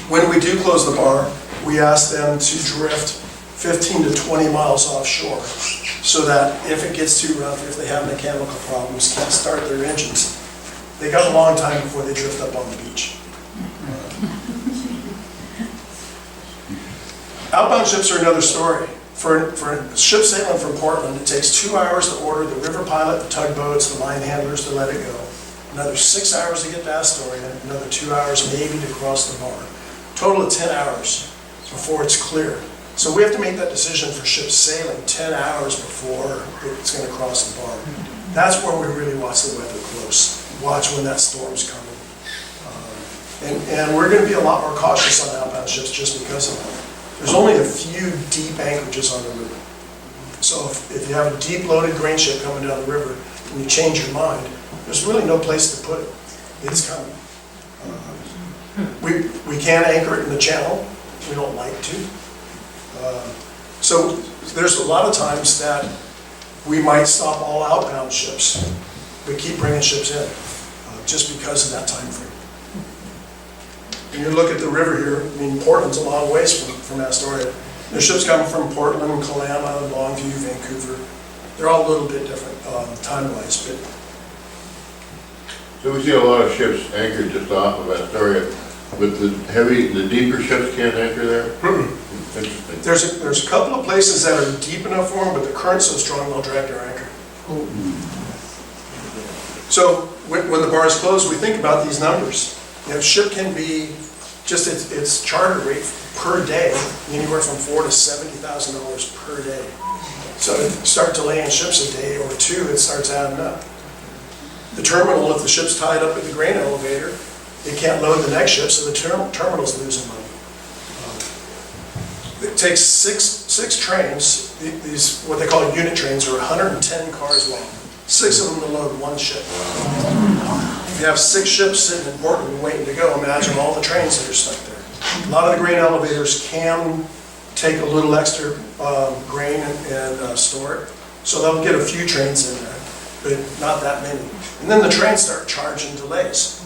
When we do close the bar, we ask them to drift 15 to 20 miles offshore, so that if it gets too rough, if they have mechanical problems, can't start their engines, they got a long time before they drift up on the beach. Outbound ships are another story. For a ship sailing from Portland, it takes 2 hours to order the river pilot, the tugboats, the line handlers to let it go. Another 6 hours to get to Astoria, another 2 hours maybe to cross the bar. Total of 10 hours before it's cleared. So we have to make that decision for ships sailing 10 hours before it's going to cross the bar. That's where we really watch the weather close. Watch when that storm's coming. And we're going to be a lot more cautious on outbound ships just because of that. There's only a few deep anchorages on the river. So if you have a deep loaded grain ship coming down the river and you change your mind, there's really no place to put it. It's coming. We can't anchor it in the channel. We don't like to. So there's a lot of times that we might stop all outbound ships, but keep bringing ships in just because of that time frame. And you look at the river here, I mean, Portland's a long ways from Astoria. There's ships coming from Portland, Kalama, Longview, Vancouver. They're all a little bit different time-wise, but
So we see a lot of ships anchored just off of Astoria, but the deeper ships can't anchor there? Interesting.
there's a couple of places that are deep enough for them, but the current's so strong they'll drag their anchor. So when the bar is closed, we think about these numbers. You know, ship can be just its charter rate per day, anywhere from $4,000 to $70,000 per day. So if you start delaying ships a day or two, it starts adding up. The terminal, if the ship's tied up at the grain elevator, it can't load the next ship, so the terminal's losing money. It takes six trains, these what they call unit trains, are 110 cars long. 6 of them to load one ship. If you have 6 ships sitting in Portland waiting to go, imagine all the trains that are stuck there. A lot of the grain elevators can take a little extra grain and store it, so they'll get a few trains in there, but not that many. And then the trains start charging delays.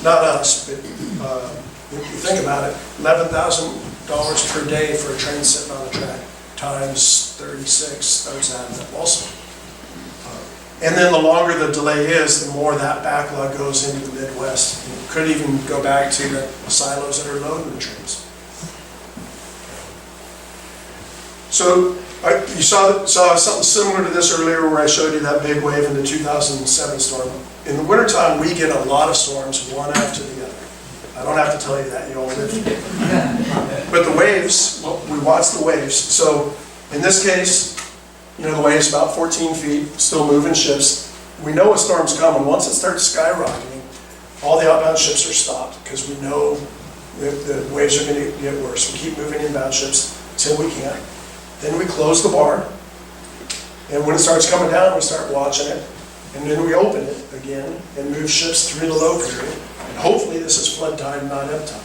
Not us, but if you think about it, $11,000 per day for a train sitting on the track, times 36 starts adding up also. And then the longer the delay is, the more that backlog goes into the Midwest. It could even go back to the silos that are loading the trains. So you saw something similar to this earlier where I showed you that big wave in the 2007 storm. In the wintertime, we get a lot of storms, one after the other. I don't have to tell you that, you all live here. But the waves, well, we watch the waves. So in this case, you know, the wave's about 14 feet, still moving ships. We know a storm's coming. Once it starts skyrocketing, all the outbound ships are stopped because we know the waves are going to get worse. We keep moving inbound ships until we can. Then we close the bar, and when it starts coming down, we start watching it, and then we open it again and move ships through the low period. And hopefully this is flood time, not ebb time.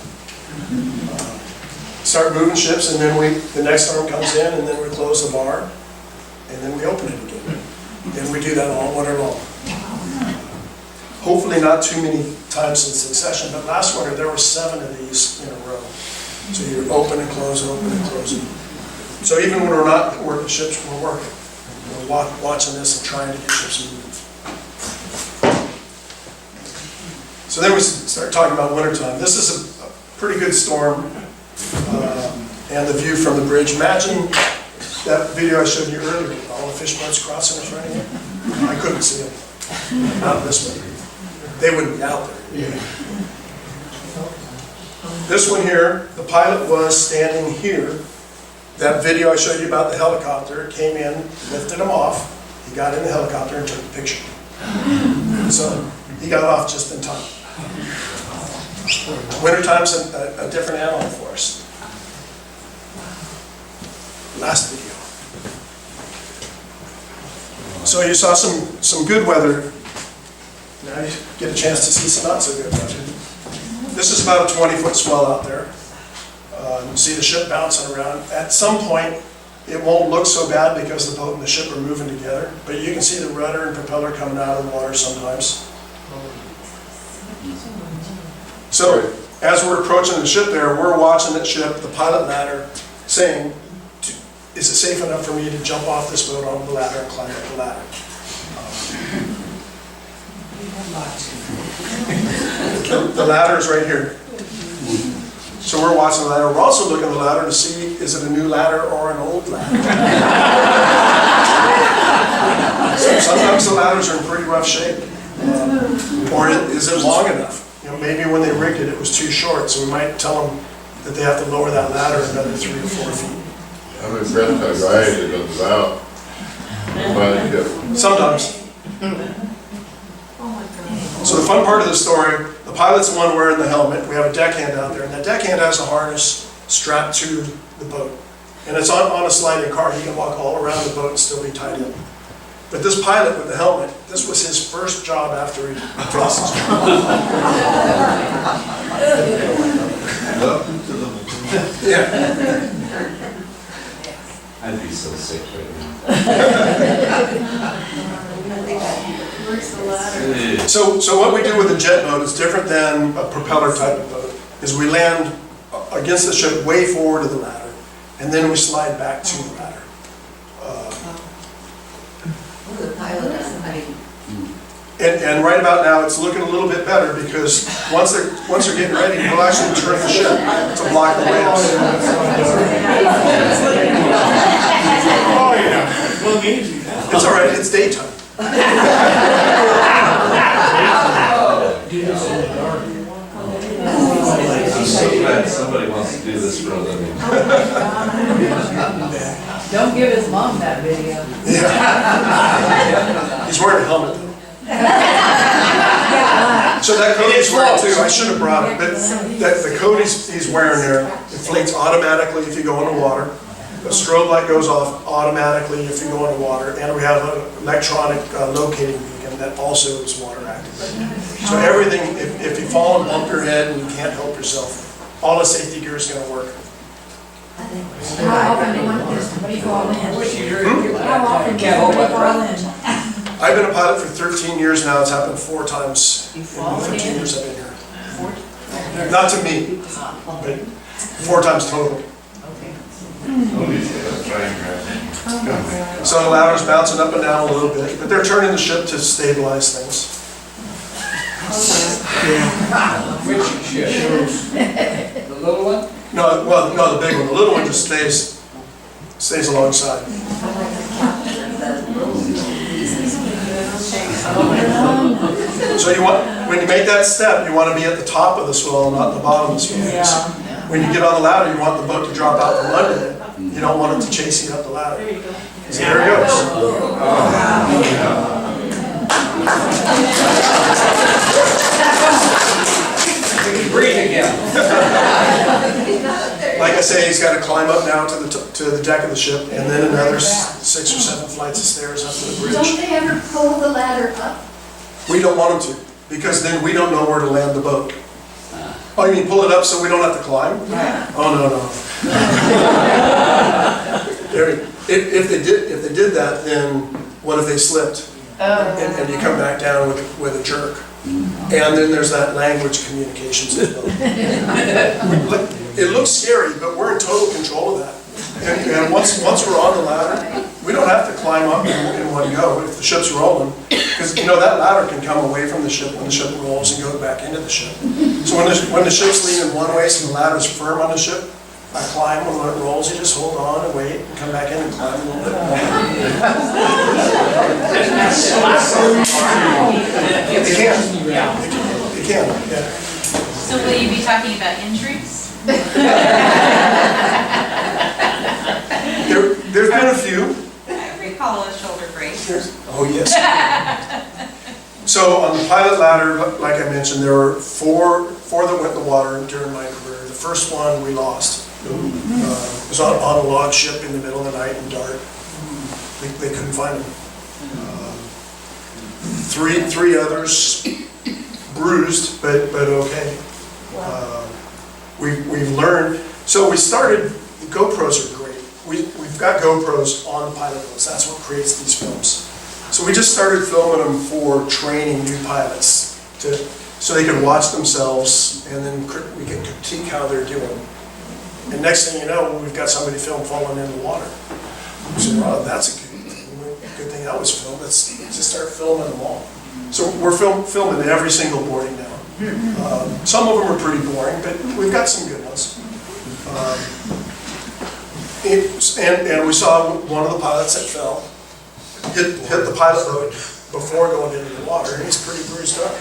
Start moving ships, and then the next storm comes in, and then we close the bar, and then we open it again. And we do that all winter long. Hopefully not too many times in succession, but last winter there were 7 of these in a row. So you open and close, open and close. So even when we're not working ships, we're working. We're watching this and trying to get ships moving. So then we start talking about wintertime. This is a pretty good storm, and the view from the bridge. Imagine that video I showed you earlier, all the fish boats crossing in front of you. I couldn't see them. Not this way. They wouldn't be out there. Yeah. This one here, the pilot was standing here. That video I showed you about the helicopter came in, lifted him off. He got in the helicopter and took the picture. So he got off just in time. Wintertime's a different animal for us. Last video. So you saw some good weather. Now you get a chance to see some not so good weather. This is about a 20-foot swell out there. You see the ship bouncing around. At some point, it won't look so bad because the boat and the ship are moving together, but you can see the rudder and propeller coming out of the water sometimes. So as we're approaching the ship there, we're watching that ship, the pilot ladder, saying, is it safe enough for me to jump off this boat onto the ladder and climb up the ladder? The ladder is right here. So we're watching the ladder. We're also looking at the ladder to see is it a new ladder or an old ladder? Sometimes the ladders are in pretty rough shape. Or is it long enough? You know, maybe when they rigged it, it was too short, so we might tell them that they have to lower that ladder another 3 or 4 feet.
I'm impressed how dry it is about. By the ship.
Sometimes.
Oh my God.
So the fun part of the story, the pilot's the one wearing the helmet. We have a deckhand out there, and that deckhand has a harness strapped to the boat. And it's on a sliding car. He can walk all around the boat and still be tied in. But this pilot with the helmet, this was his first job after he lost his job.
Welcome to the.
Yeah.
I'd be so sick right now.
So what we do with a jet boat is different than a propeller type of boat, is we land against the ship way forward of the ladder, and then we slide back to the ladder. And right about now, it's looking a little bit better because once they're getting ready, we'll actually turn the ship to block the waves.
Oh, yeah. Well, easy.
It's all right, it's daytime.
I'm so glad somebody wants to do this for a living.
Don't give his mom that video.
Yeah. He's wearing a helmet though. So that coat he's wearing too, I should have brought it, but the coat he's wearing there inflates automatically if you go in the water. The strobe light goes off automatically if you go in the water, and we have an electronic locating beacon that also is water active. So everything, if you fall and bump your head and you can't help yourself, all the safety gear is going to work.
How often do you fall in? How often do you fall in?
I've been a pilot for 13 years now. It's happened 4 times in the 15 years I've been here. Not to me, but 4 times total. So the ladder's bouncing up and down a little bit, but they're turning the ship to stabilize things.
Which ship? The little one?
No, well, no, the big one. The little one just stays alongside. So when you make that step, you want to be at the top of the swell, not the bottom of the swell. When you get on the ladder, you want the boat to drop out from under it. You don't want it to chase you up the ladder. So there it goes.
We can breathe again.
Like I say, he's got to climb up now to the deck of the ship, and then another 6 or 7 flights of stairs up to the bridge.
Don't they ever pull the ladder up?
We don't want them to, because then we don't know where to land the boat. Oh, you mean pull it up so we don't have to climb?
Yeah.
Oh, no. If they did that, then what if they slipped? And you come back down with a jerk. And then there's that language communications as well. It looks scary, but we're in total control of that. And once we're on the ladder, we don't have to climb up in one go if the ship's rolling. Because you know that ladder can come away from the ship when the ship rolls and go back into the ship. So when the ship's leaning one way, so the ladder's firm on the ship, I climb, and when it rolls, you just hold on and wait and come back in and climb a little bit more. They can, yeah.
So will you be talking about injuries?
There's been a few.
I recall a shoulder brace.
Oh, yes. So on the pilot ladder, like I mentioned, there were four that went in the water during my career. The first one we lost. It was on a log ship in the middle of the night in dark. They couldn't find him. Three others bruised, but okay. We've learned. So we started. The GoPros are great. We've got GoPros on the pilot boats. That's what creates these films. So we just started filming them for training new pilots so they could watch themselves, and then we can critique how they're doing. And next thing you know, we've got somebody falling in the water. We said, "Wow, that's a good thing that was filmed. Let's just start filming them all." So we're filming every single boarding now. Some of them are pretty boring, but we've got some good ones. And we saw one of the pilots that fell, hit the pilot boat before going into the water, and he's pretty bruised up.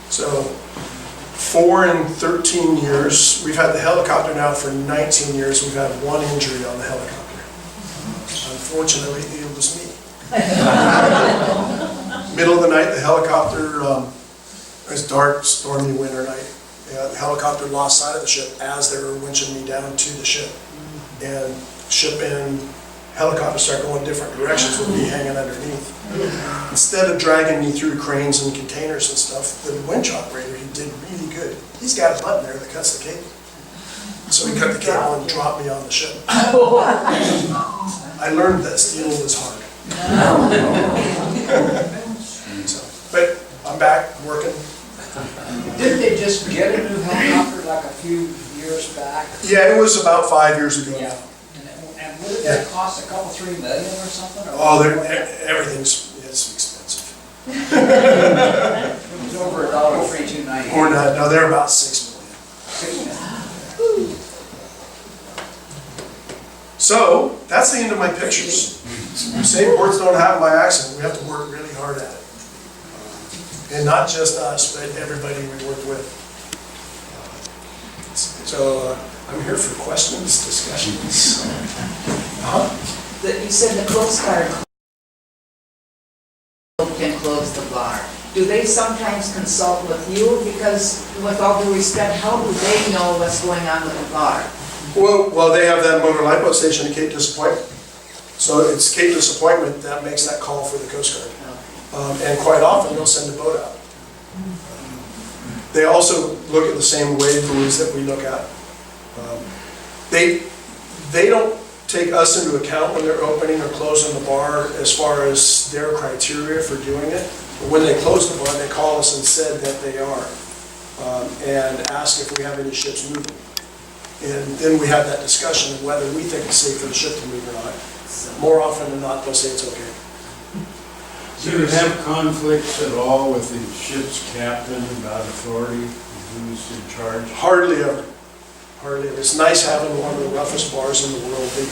So 4 and 13 years, we've had the helicopter now for 19 years, we've had 1 injury on the helicopter. Unfortunately, it was me. Middle of the night, the helicopter, it was dark, stormy winter night. The helicopter lost sight of the ship as they were winching me down to the ship. And ship and helicopter start going different directions with me hanging underneath. Instead of dragging me through cranes and containers and stuff, the winch operator, he did really good. He's got a button there that cuts the cable. So he cut the cable and dropped me on the ship. I learned that steel was hard. But I'm back working.
Didn't they just get a new helicopter like a few years back?
Yeah, it was about 5 years ago.
Yeah. And what did that cost, a couple, $3 million or something? Or
Oh, everything's expensive.
It was over $1.3298.
Or not, no, they're about $6 million. So, that's the end of my pictures. Same boards don't have by accident, we have to work really hard at it. And not just us, but everybody we work with. So, I'm here for questions, discussions.
You said the Coast Guard can close the bar. Do they sometimes consult with you? Because with all due respect, how do they know what's going on with the bar?
Well, they have that motor lifeboat station at Cape Disappointment. So it's Cape Disappointment that makes that call for the Coast Guard. And quite often, they'll send a boat out. They also look at the same wave buoys that we look at. They don't take us into account when they're opening or closing the bar as far as their criteria for doing it. But when they close the bar, they call us and said that they are, and ask if we have any ships moving. And then we have that discussion of whether we think it's safe for the ship to move or not. More often than not, they'll say it's okay.
Do you have conflicts at all with the ship's captain about authority, who's in charge?
Hardly ever. Hardly ever. It's nice having one of the roughest bars in the world. They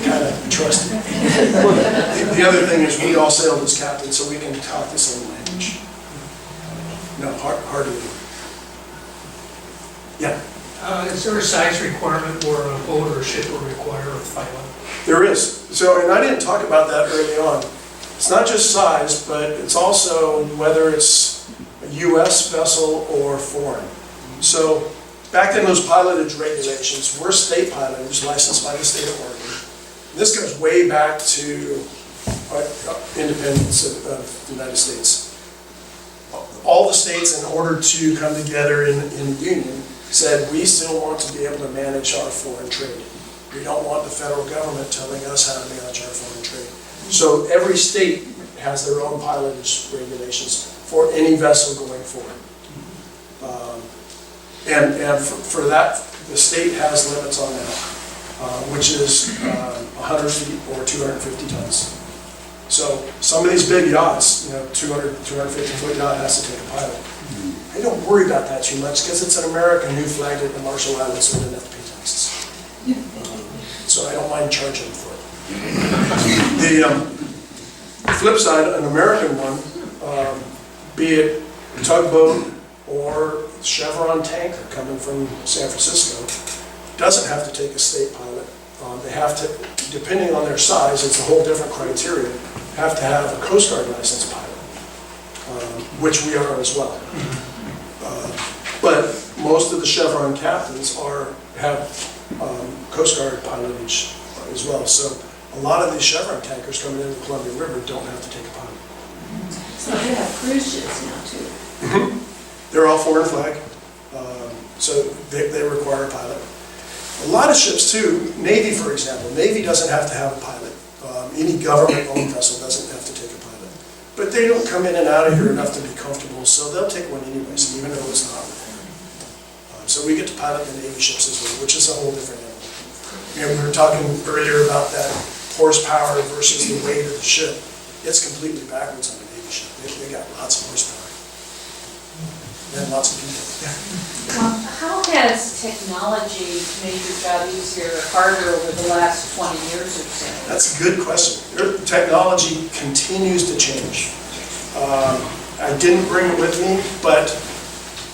kind of trust it. The other thing is we all sailed as captains, so we can talk the same language. No, hardly ever. Yeah.
Is there a size requirement where a boat or a ship will require a pilot?
There is. So, and I didn't talk about that early on. It's not just size, but it's also whether it's a U.S. vessel or foreign. So, back in those pilotage regulations, we're state pilotage licensed by the state of Oregon. This goes way back to independence of the United States. All the states, in order to come together in union, said we still want to be able to manage our foreign trade. We don't want the federal government telling us how to manage our foreign trade. So every state has their own pilotage regulations for any vessel going forward. And for that, the state has limits on that, which is 100 feet or 250 tons. So some of these big yachts, 200, 250-foot yacht has to take a pilot. I don't worry about that too much because it's an American who flagged it in the Marshall Islands, so they didn't have to pay taxes. So I don't mind charging for it. The flip side, an American one, be it tugboat or Chevron tanker coming from San Francisco, doesn't have to take a state pilot. They have to, depending on their size, it's a whole different criteria, have to have a Coast Guard licensed pilot, which we are as well. But most of the Chevron captains have Coast Guard pilotage as well. So a lot of these Chevron tankers coming into the Columbia River don't have to take a pilot.
So they have cruise ships now too.
They're all foreign flag, so they require a pilot. A lot of ships too, Navy for example, Navy doesn't have to have a pilot. Any government-owned vessel doesn't have to take a pilot. But they don't come in and out of here enough to be comfortable, so they'll take one anyways, even though it's not required. So we get to pilot the Navy ships as well, which is a whole different animal. And we were talking earlier about that horsepower versus the weight of the ship. It's completely backwards on a Navy ship. They got lots of horsepower. and lots of people. Yeah.
How has technology made your job easier or harder over the last 20 years or so?
That's a good question. Technology continues to change. I didn't bring it with me, but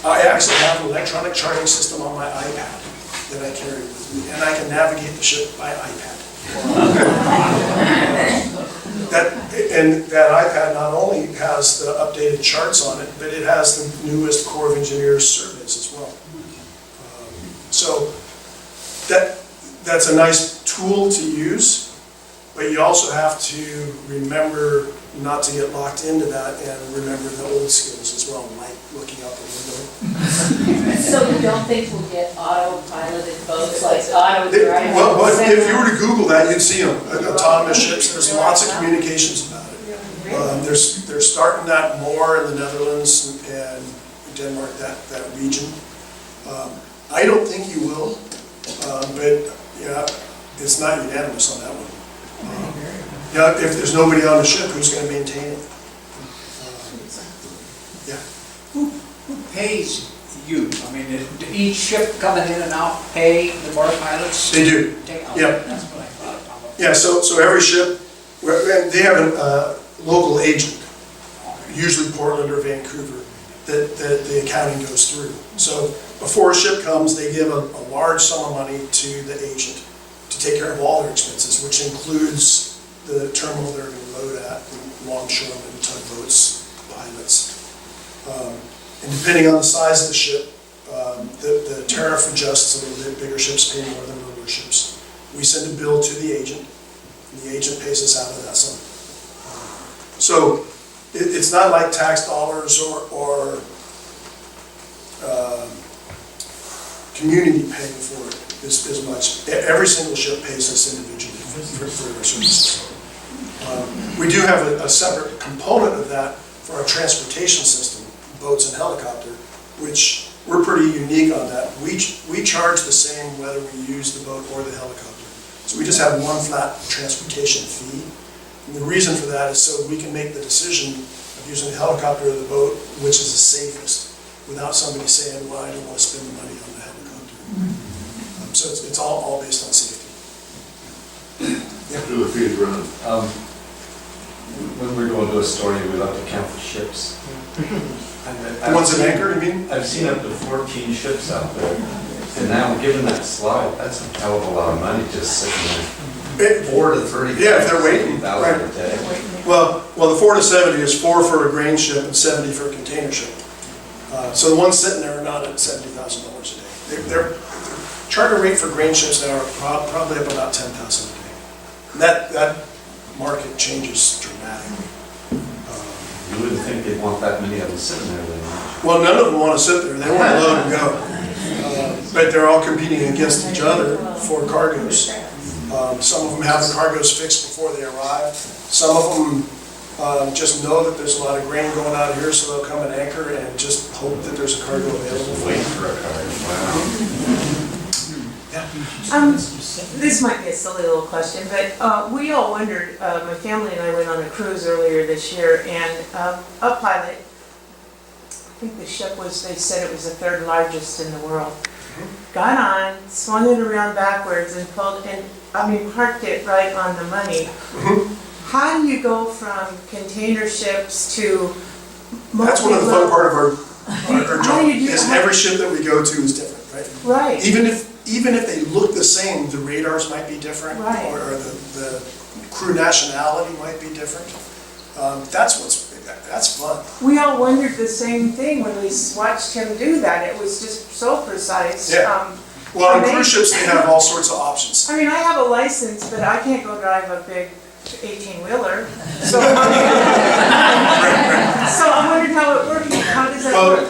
I actually have an electronic charting system on my iPad that I carry with me, and I can navigate the ship by iPad. That iPad not only has the updated charts on it, but it has the newest Corps of Engineers surveys as well. So that's a nice tool to use, but you also have to remember not to get locked into that and remember the old skills as well, like looking out the window.
So you don't think we'll get auto-piloted boats, like auto-driving?
Well, if you were to Google that, you'd see them, autonomous ships. There's lots of communications about it. They're starting that more in the Netherlands and Denmark, that region. I don't think you will, but yeah, it's not unanimous on that one. Yeah, if there's nobody on the ship, who's going to maintain it? Yeah.
Who pays you? I mean, do each ship coming in and out pay the bar pilots?
They do. Yeah.
That's what I thought.
Yeah, so every ship, they have a local agent, usually Portland or Vancouver, that the accounting goes through. So before a ship comes, they give a large sum of money to the agent to take care of all their expenses, which includes the terminal they're going to load at, longshoremen, tugboats, pilots. And depending on the size of the ship, the tariff adjusts a little bit. Bigger ships pay more than littler ships. We send a bill to the agent, and the agent pays us out of that sum. So it's not like tax dollars or community paying for it as much. Every single ship pays us individually for their services. We do have a separate component of that for our transportation system, boats and helicopter, which we're pretty unique on that. We charge the same whether we use the boat or the helicopter. So we just have one flat transportation fee. And the reason for that is so we can make the decision of using the helicopter or the boat, which is the safest, without somebody saying, well, I don't want to spend the money on the helicopter. So it's all based on safety.
Yeah. Do the fees run?
When we're going to a story, we like to count the ships.
The ones at anchor, you mean?
I've seen up to 14 ships out there. And now, given that slide, that's a hell of a lot of money just sitting there. 4 to 30.
Yeah, if they're waiting.
$30,000 a day.
Well, the 4 to 70 is 4 for a grain ship and 70 for a container ship. So the ones sitting there are not at $70,000 a day. Their charter rate for grain ships now are probably up about $10,000 a day. And that market changes dramatically.
You wouldn't think they'd want that many of them sitting there then.
Well, none of them want to sit there. They want to load and go. But they're all competing against each other for cargoes. Some of them have the cargoes fixed before they arrive. Some of them just know that there's a lot of grain going out here, so they'll come and anchor and just hope that there's a cargo available.
Wait for a cargo. Wow.
This might be a silly little question, but we all wondered, my family and I went on a cruise earlier this year, and a pilot, I think the ship was, they said it was the 3rd largest in the world, got on, swung it around backwards and pulled, and parked it right on the money. How do you go from container ships to
That's one of the fun part of our job,
do you do
is
that?
every ship that we go to is different, right?
Right.
Even if they look the same, the radars might be different,
Right.
or the crew nationality might be different. That's fun.
We all wondered the same thing when we watched him do that. It was just so precise.
Yeah. Well, on cruise ships, they have all sorts of options.
I have a license, but I can't go drive a big 18-wheeler. So I wondered how it worked. How does that work?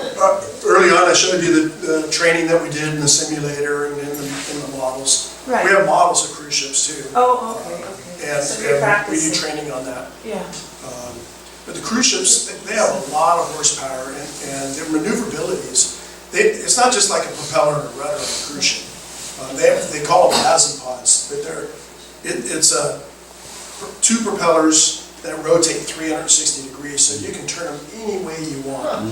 Early on, I showed you the training that we did in the simulator and in the models.
Right.
We have models of cruise ships too.
Oh, okay.
And
So you're
we do
practicing.
training on that.
Yeah.
But the cruise ships, they have a lot of horsepower and their maneuverabilities. It's not just like a propeller and a rudder on a cruise ship. They call them azipods, but it's 2 propellers that rotate 360 degrees, so you can turn them any way you want.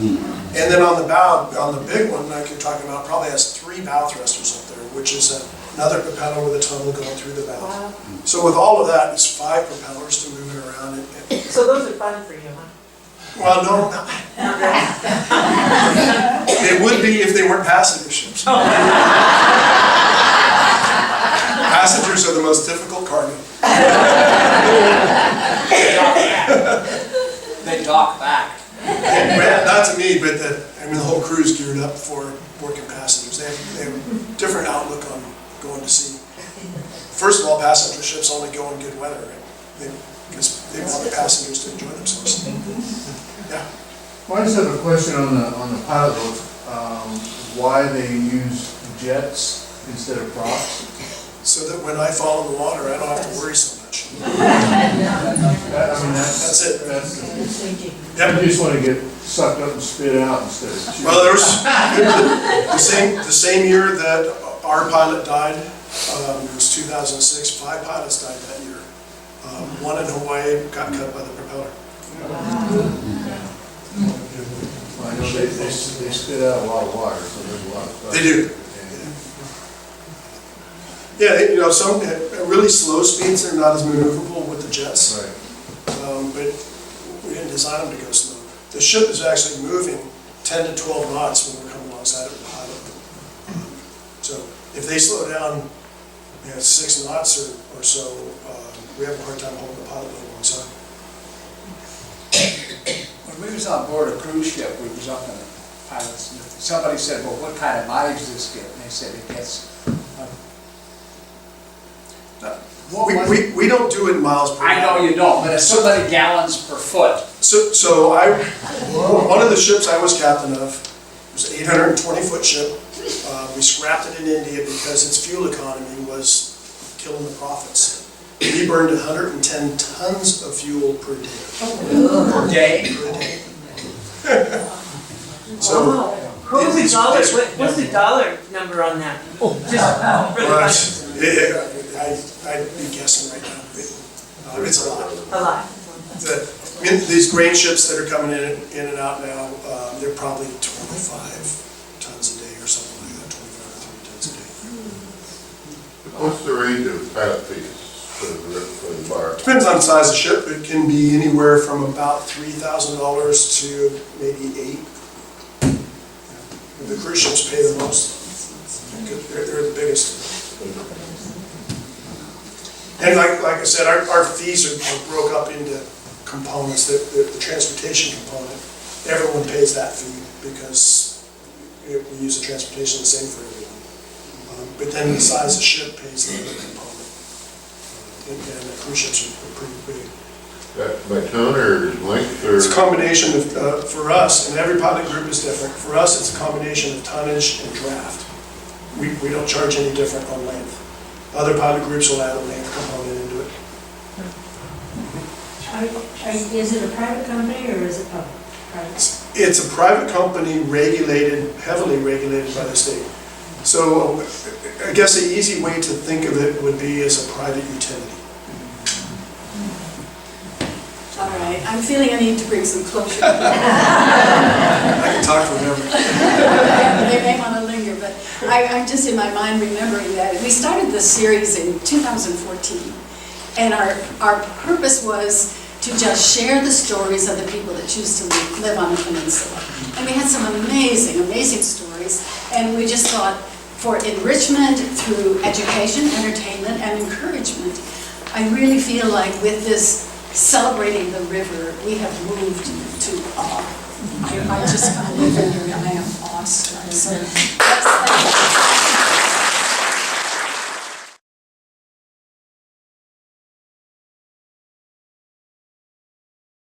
And then on the bow, on the big one, like you're talking about, probably has 3 bow thrusters up there, which is another propeller with a tunnel going through the bow.
Wow.
So with all of that, it's 5 propellers to move it around.
So those are fun for you, huh?
Well, no, it would be if they weren't passenger ships. Passengers are the most difficult cargo.
They dock back.
Well, not to me, but the whole crew's geared up for working passengers. They have a different outlook on going to sea. First of all, passenger ships only go in good weather, right? Because they want the passengers to enjoy themselves. Yeah.
Well, I just have a question on the pilot boat, why they use jets instead of props?
So that when I fall in the water, I don't have to worry so much.
That's
it.
I just want to get sucked up and spit out instead of shooting.
Well, there was the same year that our pilot died, it was 2006, 5 pilots died that year. One in Hawaii got cut by the propeller.
Well, I know they spit out a lot of water, so there's a lot of stuff.
They do. Yeah, some at really slow speeds, they're not as maneuverable with the jets.
Right.
But we didn't design them to go slow. The ship is actually moving 10 to 12 knots when we're coming alongside of the pilot. So if they slow down 6 knots or so, we have a hard time holding the pilot alongside.
When we was on board a cruise ship, we was up in the pilots, and somebody said, well, what kind of mileage does this get? And they said it gets...
We don't do it in miles per hour.
I know you don't, but it's so many gallons per foot.
So one of the ships I was captain of was an 820-foot ship. We scrapped it in India because its fuel economy was killing the profits. We burned 110 tons of fuel per day.
Per day?
Per day.
Wow. What's the dollar number on that? Just for the budget.
I'd be guessing right now. It's a lot.
A lot.
These grain ships that are coming in and out now, they're probably 25 tons a day or something like that, 25 or 30 tons a day.
What's the range of pilot fees for the bar?
Depends on the size of the ship. It can be anywhere from about $3,000 to maybe $8,000. The cruise ships pay the most. They're the biggest. And like I said, our fees are broke up into components. The transportation component, everyone pays that fee because we use the transportation the same for everyone. But then the size of ship pays the other component. And the cruise ships are pretty big.
That by ton or length or?
It's a combination of, for us, and every pilot group is different. For us, it's a combination of tonnage and draft. We don't charge any different on length. Other pilot groups will add a length component into it.
Is it a private company or is it public? Private?
It's a private company regulated, heavily regulated by the state. So I guess the easy way to think of it would be as a private utility.
All right, I'm feeling I need to bring some closure.
I can talk forever.
They may want to linger, but I'm just in my mind remembering that. We started this series in 2014, and our purpose was to just share the stories of the people that choose to live on the peninsula. And we had some amazing, amazing stories, and we just thought for enrichment through education, entertainment, and encouragement, I really feel like with this celebrating the river, we have moved to awe. I just can't live in here and I am awestruck. So, yes, thank you.